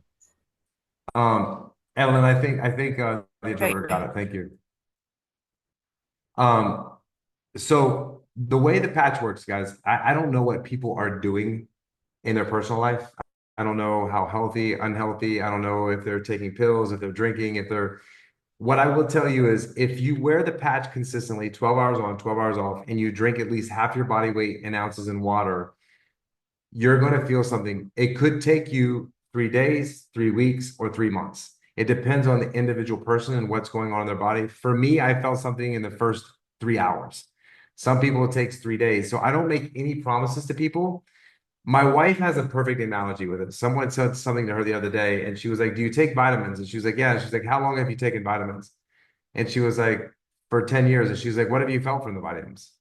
Ellen, I think the interpreter got it. Thank you. So the way the patch works, guys, I don't know what people are doing in their personal life. I don't know how healthy, unhealthy. I don't know if they're taking pills, if they're drinking, if they're. What I will tell you is if you wear the patch consistently, 12 hours on, 12 hours off, and you drink at least half your body weight in ounces in water, you're going to feel something. It could take you 3 days, 3 weeks, or 3 months. It depends on the individual person and what's going on in their body. For me, I felt something in the first 3 hours. Some people it takes 3 days. So I don't make any promises to people. My wife has a perfect analogy with it. Someone said something to her the other day, and she was like, "Do you take vitamins?" And she was like, "Yeah." And she's like, "How long have you taken vitamins?" And she was like, "For 10 years." And she was like, "What have you felt from the vitamins?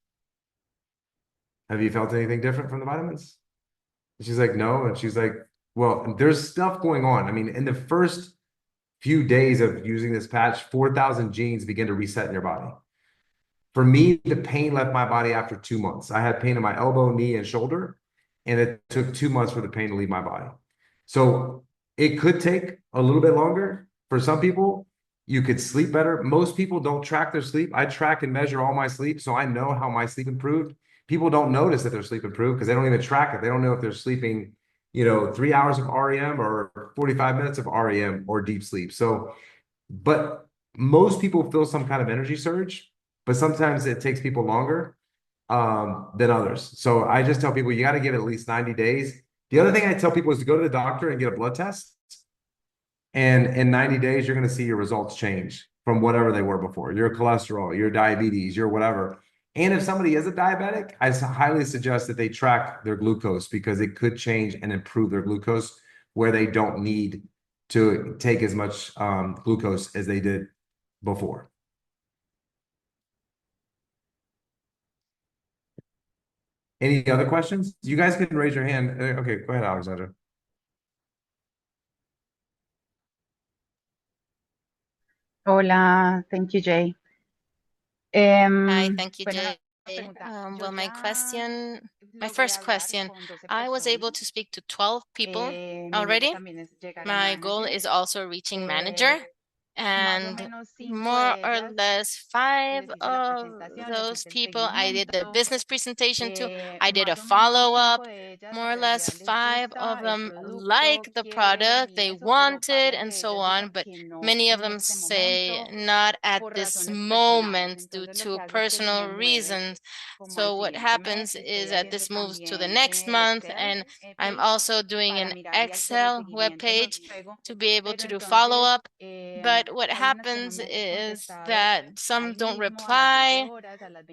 Have you felt anything different from the vitamins?" And she's like, "No." And she's like, "Well, there's stuff going on. I mean, in the first few days of using this patch, 4,000 genes begin to reset in your body. For me, the pain left my body after 2 months. I had pain in my elbow, knee, and shoulder, and it took 2 months for the pain to leave my body. So it could take a little bit longer. For some people, you could sleep better. Most people don't track their sleep. I track and measure all my sleep, so I know how my sleep improved. People don't notice that their sleep improved because they don't even track it. They don't know if they're sleeping, 3 hours of REM or 45 minutes of REM or deep sleep. So, but most people feel some kind of energy surge, but sometimes it takes people longer than others. So I just tell people you got to give it at least 90 days. The other thing I tell people is to go to the doctor and get a blood test. And in 90 days, you're going to see your results change from whatever they were before. Your cholesterol, your diabetes, your whatever. And if somebody is a diabetic, I highly suggest that they track their glucose because it could change and improve their glucose where they don't need to take as much glucose as they did before. Any other questions? You guys can raise your hand. Okay, go ahead, Alexandra. Hola, thank you, Jay. Hi, thank you, Bueno, Jay. Well, my first question, I was able to speak to 12 people already. My goal is also reaching manager, and more or less 5 of those people I did the business presentation to. I did a follow-up. More or less 5 of them like the product, they want it, and so on, but many of them say not at this moment due to personal reasons. So what happens is that this moves to the next month, and I'm also doing an Excel webpage to be able to do follow-up. But what happens is that some don't reply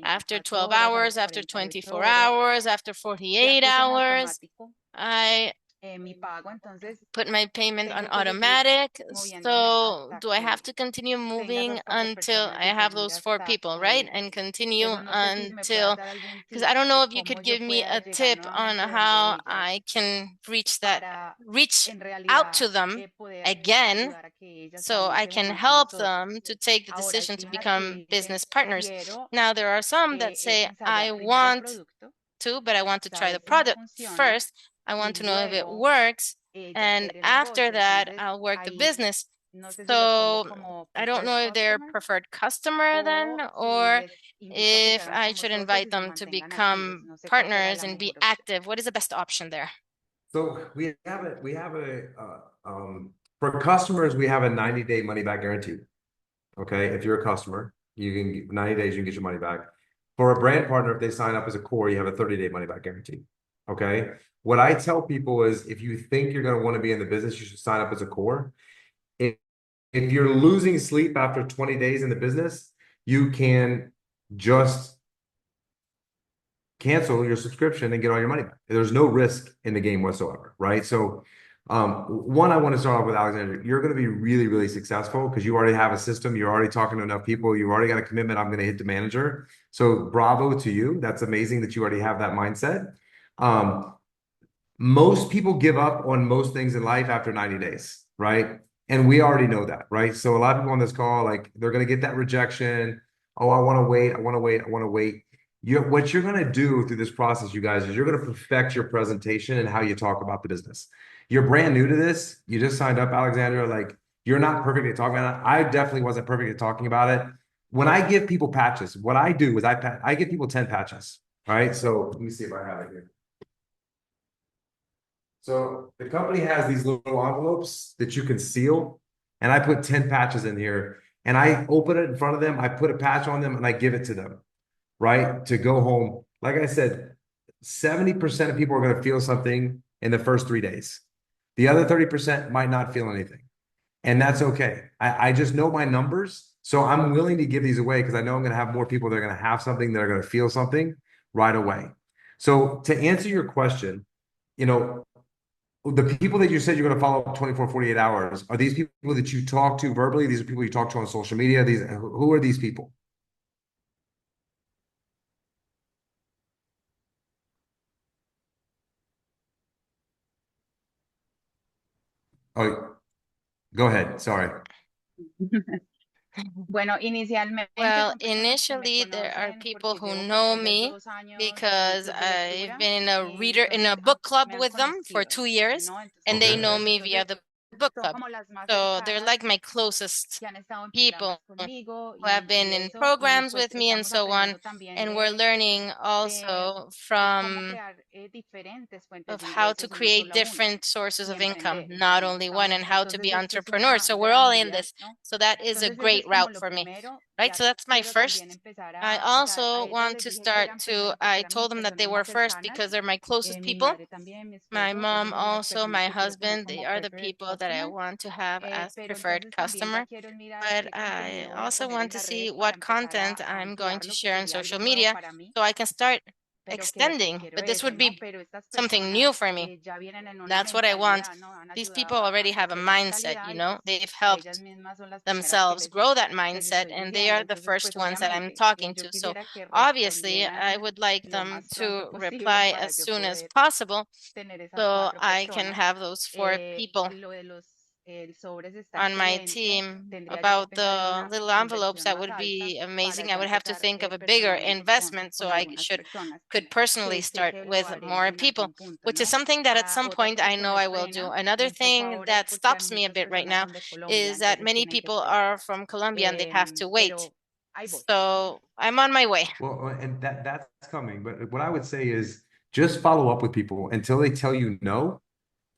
after 12 hours, after 24 hours, after 48 hours. I put my payment on automatic. So do I have to continue moving until I have those 4 people, right? And continue until, because I don't know if you could give me a tip on how I can reach out to them again so I can help them to take the decision to become business partners. Now, there are some that say, I want to, but I want to try the product first. I want to know if it works. And after that, I'll work the business. So I don't know if they're preferred customer then, or if I should invite them to become partners and be active. What is the best option there? So for customers, we have a 90-day money back guarantee. Okay, if you're a customer, you can 90 days, you can get your money back. For a brand partner, if they sign up as a core, you have a 30-day money back guarantee. Okay. What I tell people is if you think you're going to want to be in the business, you should sign up as a core. If you're losing sleep after 20 days in the business, you can just cancel your subscription and get all your money back. There's no risk in the game whatsoever, right? So, one, I want to start off with Alexander. You're going to be really, really successful because you already have a system. You're already talking to enough people. You've already got a commitment. I'm going to hit the manager. So bravo to you. That's amazing that you already have that mindset. Most people give up on most things in life after 90 days, right? And we already know that, right? So a lot of people on this call, like they're going to get that rejection. Oh, I want to wait. I want to wait. I want to wait. What you're going to do through this process, you guys, is you're going to perfect your presentation and how you talk about the business. You're brand new to this. You just signed up, Alexandra. Like you're not perfect at talking about it. I definitely wasn't perfect at talking about it. When I give people patches, what I do is I give people 10 patches. All right. So let me see if I have it here. So the company has these little envelopes that you can seal, and I put 10 patches in here, and I open it in front of them. I put a patch on them, and I give it to them, right? To go home. Like I said, 70% of people are going to feel something in the first 3 days. The other 30% might not feel anything. And that's okay. I just know my numbers. So I'm willing to give these away because I know I'm going to have more people that are going to have something, that are going to feel something right away. So to answer your question, the people that you said you're going to follow up 24, 48 hours, are these people that you talk to verbally? These are people you talk to on social media? Who are these people? Oh, go ahead. Sorry. Well, initially there are people who know me because I've been in a book club with them for 2 years, and they know me via the book club. So they're like my closest people who have been in programs with me and so on. And we're learning also from of how to create different sources of income, not only one, and how to be entrepreneurs. So we're all in this. So that is a great route for me, right? So that's my first. I also want to I told them that they were first because they're my closest people. My mom also, my husband, they are the people that I want to have as preferred customer. But I also want to see what content I'm going to share on social media so I can start extending. But this would be something new for me. That's what I want. These people already have a mindset, they've helped themselves grow that mindset, and they are the first ones that I'm talking to. So obviously, I would like them to reply as soon as possible so I can have those 4 people. on my team about the little envelopes, that would be amazing. I would have to think of a bigger investment so I could personally start with more people, which is something that at some point I know I will do. Another thing that stops me a bit right now is that many people are from Colombia and they have to wait. So I'm on my way. Well, and that's coming. But what I would say is just follow up with people until they tell you no.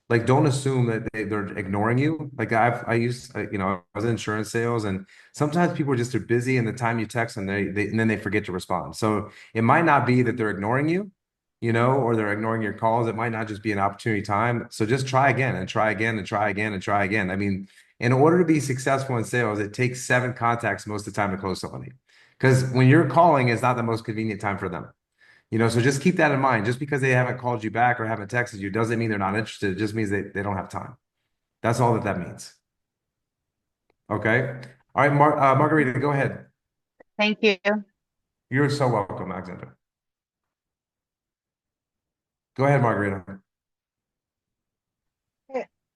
Like, don't assume that they're ignoring you. Like I was in insurance sales, and sometimes people just are busy, and the time you text and and then they forget to respond. So it might not be that they're ignoring you, or they're ignoring your calls. It might not just be an opportunity time. So just try again and try again and try again and try again. I mean, in order to be successful in sales, it takes 7 contacts most of the time to close somebody. Because when you're calling, it's not the most convenient time for them. So just keep that in mind. Just because they haven't called you back or haven't texted you doesn't mean they're not interested. It just means they don't have time. That's all that means. Okay. All right, Margarita, go ahead. Thank you. You're so welcome, Alexander. Go ahead, Margarita.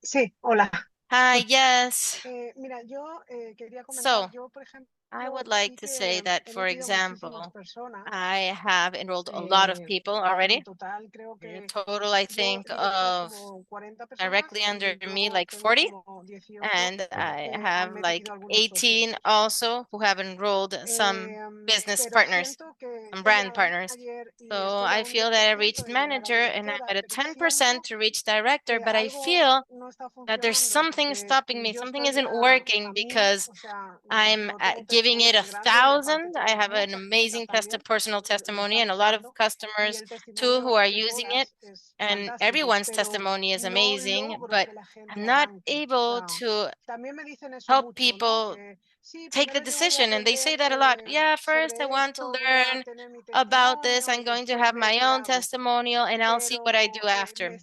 Sí, hola. Hi, yes. Mira, yo quería So, comentar, yo, por ejemplo, I would sí like to que say that, he for metido muchísimas example, personas. I have enrolled a lot of people already. En total, creo In que total, I yo think lideré of como 40 personas directly y under me, luego like tengo 40. como 18 And I han have like metido algunos 18 socios. also who have enrolled some business Pero partners, siento que some soy brand ya partners. manager y So estoy a I un feel that I 10% reached de llegar a manager and I'm directora, at a pero 10% siento to reach director, que but I algo feel no está that there's funcionando something porque stopping me. yo Something estoy isn't a working 1000, because o sea, I'm yo tengo giving it testimonios grandes y aparte 1,000. I tengo have an muchas clientas amazing también personal que le testimony está and a lot of gustando y customers el too who testimonio are de using it. todas es And fantástico, everyone's pero testimony is no amazing, logro but que la I'm gente not arranque. O able sea, to también me dicen eso help mucho, ¿no? people Que sí, take the primero yo voy a decision. And they say aprender that a lot. Yeah, first I sobre want to esto, voy a learn tener mi about this. testimonio I'm y going to have después my veo qué own hago. testimonial and I'll see what I do Pero after. me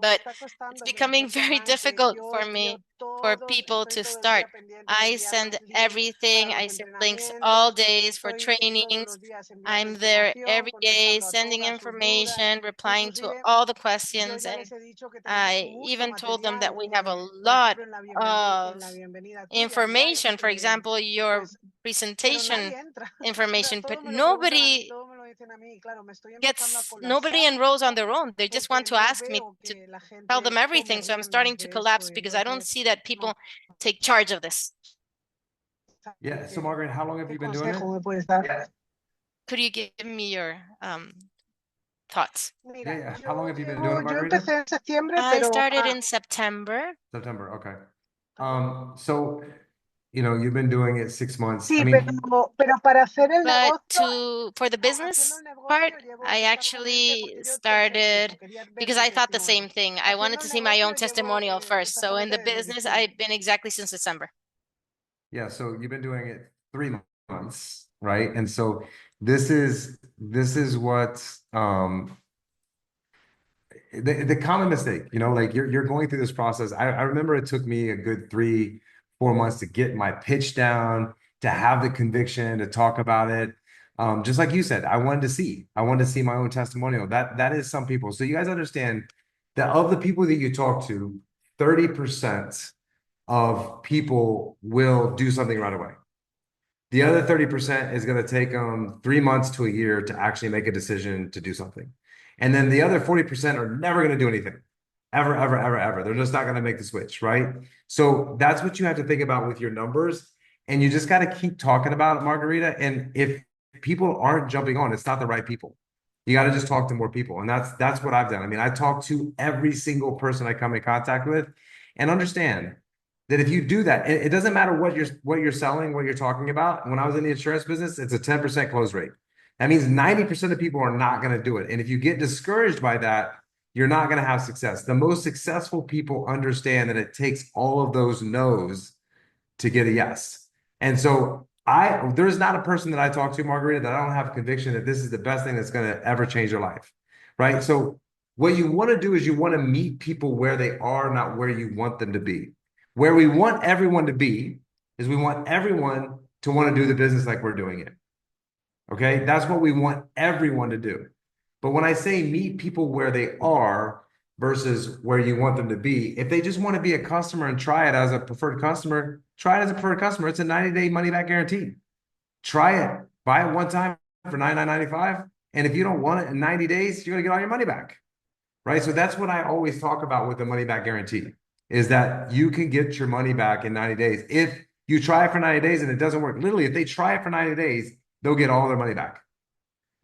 But está it's costando que la becoming gente very arranque. difficult Yo for me, escribo for todos, people estoy to todo el día start. pendiente de I enviar send los links para everything. los I send links all entrenamientos, days for estoy todos trainings. los días enviando I'm there información, every day, contestando a sending todas sus dudas. information, replying to Inclusive, all the yo questions. ya And les he dicho que tenemos I mucho even told them that material, we have a por lot ejemplo, en of la bienvenida tuya, information. For example, your pues, pero presentation nadie entra. O sea, information, but todos me lo preguntan a mí, nobody todos me lo dicen a mí. Claro, me estoy empezando a nobody colapsar un enrolls on poco their own. They just want porque to no ask me veo to que la tell them gente tome everything. So I'm starting riendas to de esto collapse y because I don't entonces, see that no people take charge of this. Yeah. So, Margaret, how long have ¿qué you been doing it? consejo me puedes dar? Could you give me your thoughts? Yeah, yeah. How Yo long have you been doing it, yo Margarita? empecé en septiembre, I started in September. September. Okay. So, you've been doing it 6 months. I sí, mean, pero para hacer el But negocio, for the haciendo business el part, negocio llevo I exactamente, actually porque yo pensé eso, started quería ver because mi I thought the testimonio. same thing. I wanted Haciendo to el see my own negocio llevo testimonial first. So in exactamente the desde business, diciembre. I've been exactly since December. yeah, so you've been doing it 3 months, right? And so this is what the common mistake, like you're going through this process. I remember it took me a good 3-4 months to get my pitch down, to have the conviction to talk about it. Just like you said, I wanted to see my own testimonial. That is some people. So you guys understand that of the people that you talk to, 30% of people will do something right away. The other 30% is going to take them 3 months to a year to actually make a decision to do something. And then the other 40% are never going to do anything. Ever, ever, ever, ever. They're just not going to make the switch, right? So that's what you have to think about with your numbers. And you just got to keep talking about it, Margarita. And if people aren't jumping on, it's not the right people. You got to just talk to more people. And that's what I've done. I mean, I talk to every single person I come in contact with and understand that if you do that, it doesn't matter what you're selling, what you're talking about. When I was in the insurance business, it's a 10% close rate. That means 90% of people are not going to do it. And if you get discouraged by that, you're not going to have success. The most successful people understand that it takes all of those no's to get a yes. And so there's not a person that I talk to, Margarita, that I don't have conviction that this is the best thing that's going to ever change their life. Right. So what you want to do is you want to meet people where they are, not where you want them to be. Where we want everyone to be is we want everyone to want to do the business like we're doing it. Okay. That's what we want everyone to do. But when I say meet people where they are, versus where you want them to be. If they just want to be a customer and try it as a preferred customer, try it as a preferred customer. It's a 90-day money back guarantee. Try it. Buy it one time for $99.95. And if you don't want it in 90 days, you're going to get all your money back. Right? So that's what I always talk about with the money back guarantee, is that you can get your money back in 90 days. If you try it for 90 days and it doesn't work, literally, if they try it for 90 days, they'll get all their money back.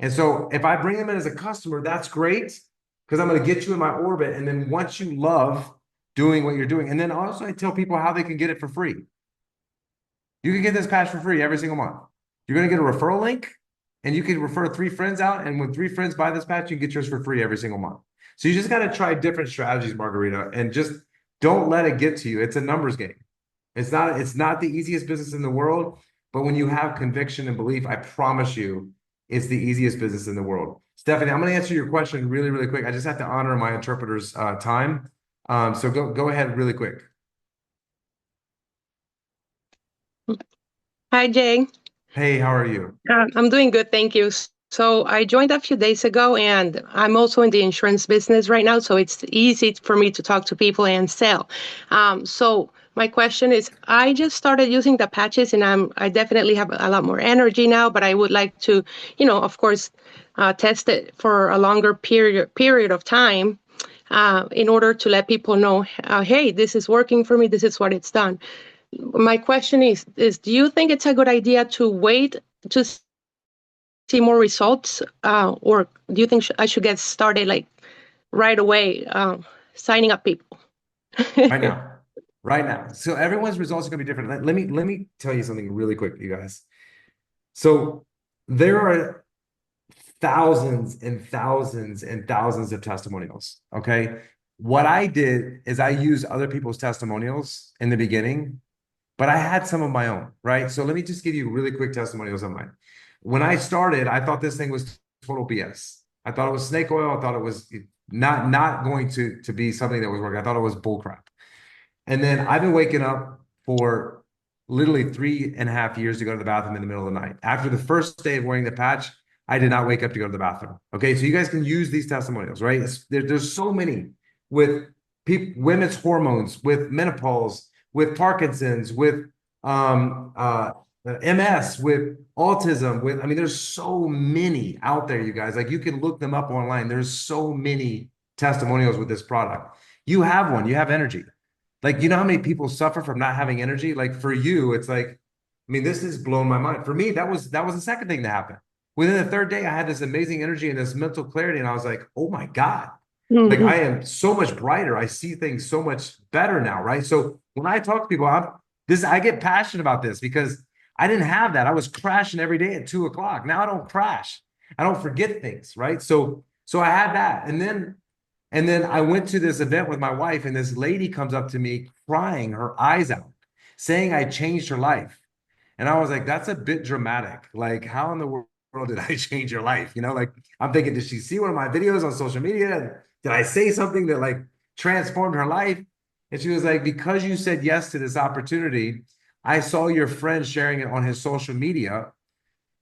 And so if I bring them in as a customer, that's great, because I'm going to get you in my orbit. And then once you love doing what you're doing, and then also I tell people how they can get it for free. You can get this patch for free every single month. You're going to get a referral link, and you can refer 3 friends out. And when 3 friends buy this patch, you get yours for free every single month. So you just got to try different strategies, Margarita, and just don't let it get to you. It's a numbers game. It's not the easiest business in the world, but when you have conviction and belief, I promise you, it's the easiest business in the world. Stephanie, I'm going to answer your question really, really quick. I just have to honor my interpreter's time. So go ahead really quick. Hi, Jay. Hey, how are you? I'm doing good, thank you. So I joined a few days ago, and I'm also in the insurance business right now, so it's easy for me to talk to people and sell. So my question is, I just started using the patches, and I definitely have a lot more energy now, but I would like to, of course, test it for a longer period of time, in order to let people know, hey, this is working for me, this is what it's done. My question is do you think it's a good idea to wait to see more results, or do you think I should get started like right away, signing up people? Right now. So everyone's results are going to be different. Let me tell you something really quick, you guys. So there are thousands and thousands and thousands of testimonials. Okay. What I did is I used other people's testimonials in the beginning, but I had some of my own, right? So let me just give you really quick testimonials of mine. When I started, I thought this thing was total BS. I thought it was snake oil. I thought it was not going to be something that was working. I thought it was bullcrap. And then I've been waking up for literally 3.5 years to go to the bathroom in the middle of the night. After the first day of wearing the patch, I did not wake up to go to the bathroom. Okay, so you guys can use these testimonials, right? There's so many with women's hormones, with menopause, with Parkinson's, with MS, with autism, I mean, there's so many out there, you guys. Like, you can look them up online. There's so many testimonials with this product. You have one, you have energy. Like, you know how many people suffer from not having energy? Like, for you, it's like, I mean, this has blown my mind. For me, that was the second thing to happen. Within the third day, I had this amazing energy and this mental clarity, and I was like, oh my God. Like, I am so much brighter. I see things so much better now, right? So when I talk to people, I get passionate about this because I didn't have that. I was crashing every day at 2:00. Now I don't crash. I don't forget things, right? So I had that. And then I went to this event with my wife, and this lady comes up to me crying her eyes out, saying I changed her life. And I was like, that's a bit dramatic. Like, how in the world did I change your life? Like, I'm thinking, did she see one of my videos on social media? Did I say something that like transformed her life? And she was like, because you said yes to this opportunity, I saw your friend sharing it on his social media.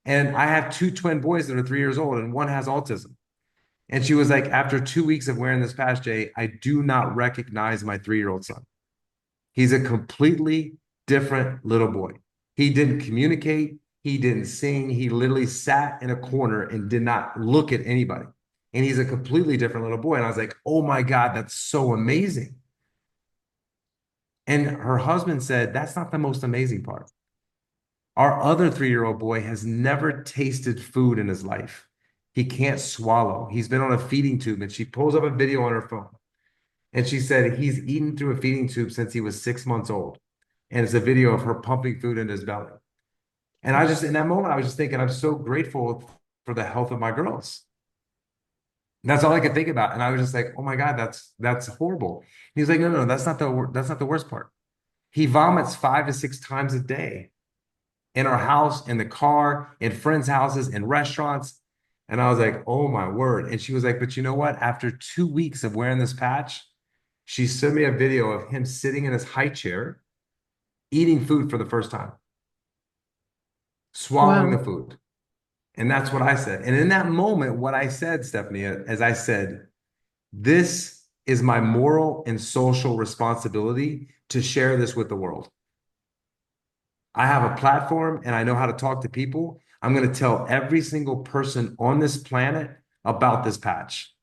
And I have 2 twin boys that are 3 years old, and one has autism. And she was like, after 2 weeks of wearing this patch, Jay, I do not recognize my 3-year-old son. He's a completely different little boy. He didn't communicate. He didn't sing. He literally sat in a corner and did not look at anybody. And he's a completely different little boy. And I was like, oh my God, that's so amazing. And her husband said, that's not the most amazing part. Our other 3-year-old boy has never tasted food in his life. He can't swallow. He's been on a feeding tube, and she pulls up a video on her phone. And she said he's eaten through a feeding tube since he was 6 months old. And it's a video of her pumping food in his belly. And in that moment, I was just thinking, I'm so grateful for the health of my girls. And that's all I could think about. And I was just like, oh my God, that's horrible. And he's like, no, that's not the worst part. He vomits 5 to 6 times a day in our house, in the car, in friends' houses, in restaurants. And I was like, oh my word. And she was like, but you know what? After 2 weeks of wearing this patch, she sent me a video of him sitting in his high chair, eating food for the first time, swallowing the food. And that's what I said. And in that moment, what I said, Stephanie, is I said, this is my moral and social responsibility to share this with the world. I have a platform and I know how to talk to people. I'm going to tell every single person on this planet about this patch.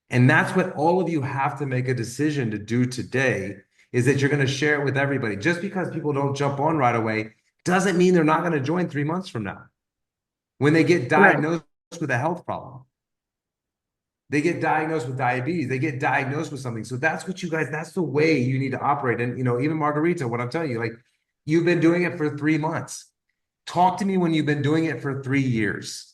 And that's what all of you have to make a decision to do today, is that you're going to share it with everybody. Just because people don't jump on right away doesn't mean they're not going to join 3 months from now. When they get diagnosed with a health problem, they get diagnosed with diabetes, they get diagnosed with something. So that's what you guys, that's the way you need to operate. And, you know, even Margarita, what I'm telling you, like, you've been doing it for 3 months. Talk to me when you've been doing it for 3 years.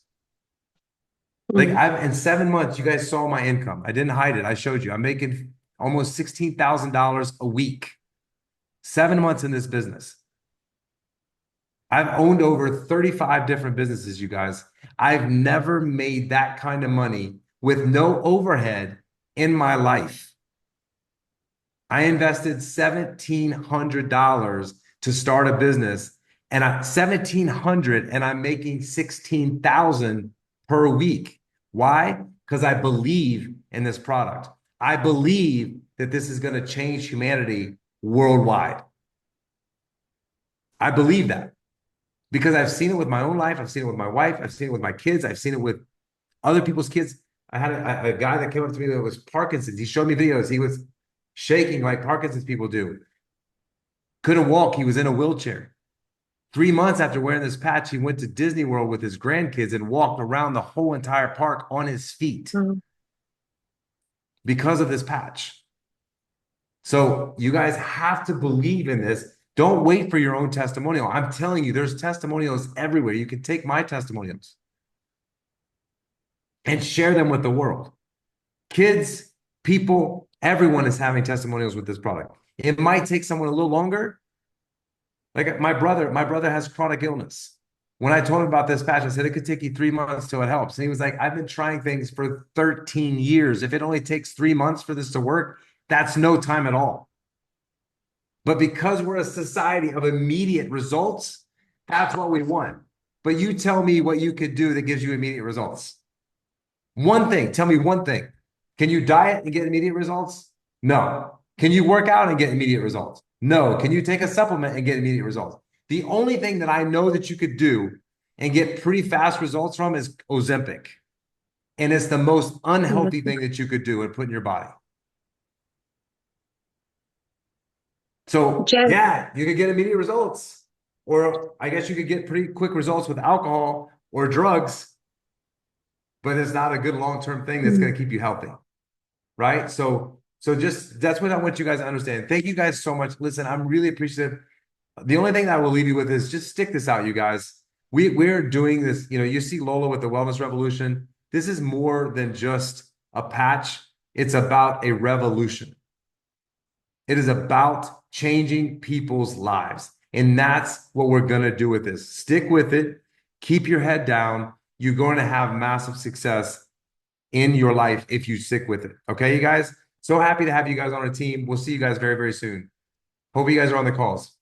Like, in 7 months, you guys saw my income. I didn't hide it. I showed you. I'm making almost $16,000 a week. 7 months in this business. I've owned over 35 different businesses, you guys. I've never made that kind of money with no overhead in my life. I invested $1,700 to start a business, and $1,700, and I'm making $16,000 per week. Why? Because I believe in this product. I believe that this is going to change humanity worldwide. I believe that because I've seen it with my own life. I've seen it with my wife. I've seen it with my kids. I've seen it with other people's kids. I had a guy that came up to me that was Parkinson's. He showed me videos. He was shaking like Parkinson's people do. Couldn't walk. He was in a wheelchair. 3 months after wearing this patch, he went to Disney World with his grandkids and walked around the whole entire park on his feet because of this patch. So you guys have to believe in this. Don't wait for your own testimonial. I'm telling you, there's testimonials everywhere. You can take my testimonials and share them with the world. Kids, people, everyone is having testimonials with this product. It might take someone a little longer. Like my brother has chronic illness. When I told him about this patch, I said, it could take you 3 months till it helps. And he was like, I've been trying things for 13 years. If it only takes 3 months for this to work, that's no time at all. But because we're a society of immediate results, that's what we want. But you tell me what you could do that gives you immediate results. One thing, tell me one thing. Can you diet and get immediate results? No. Can you work out and get immediate results? No. Can you take a supplement and get immediate results? The only thing that I know that you could do and get pretty fast results from is Ozempic. And it's the most unhealthy thing that you could do and put in your body. So, yeah, you could get immediate results. Or I guess you could get pretty quick results with alcohol or drugs. But it's not a good long-term thing that's going to keep you healthy, right? So just that's what I want you guys to understand. Thank you guys so much. Listen, I'm really appreciative. The only thing that I will leave you with is just stick this out, you guys. We're doing this. You know, you see Lola with the Wellness Revolution. This is more than just a patch. It's about a revolution. It is about changing people's lives. And that's what we're going to do with this. Stick with it. Keep your head down. You're going to have massive success in your life if you stick with it. Okay, you guys? So happy to have you guys on our team. We'll see you guys very, very soon. Hope you guys are on the calls.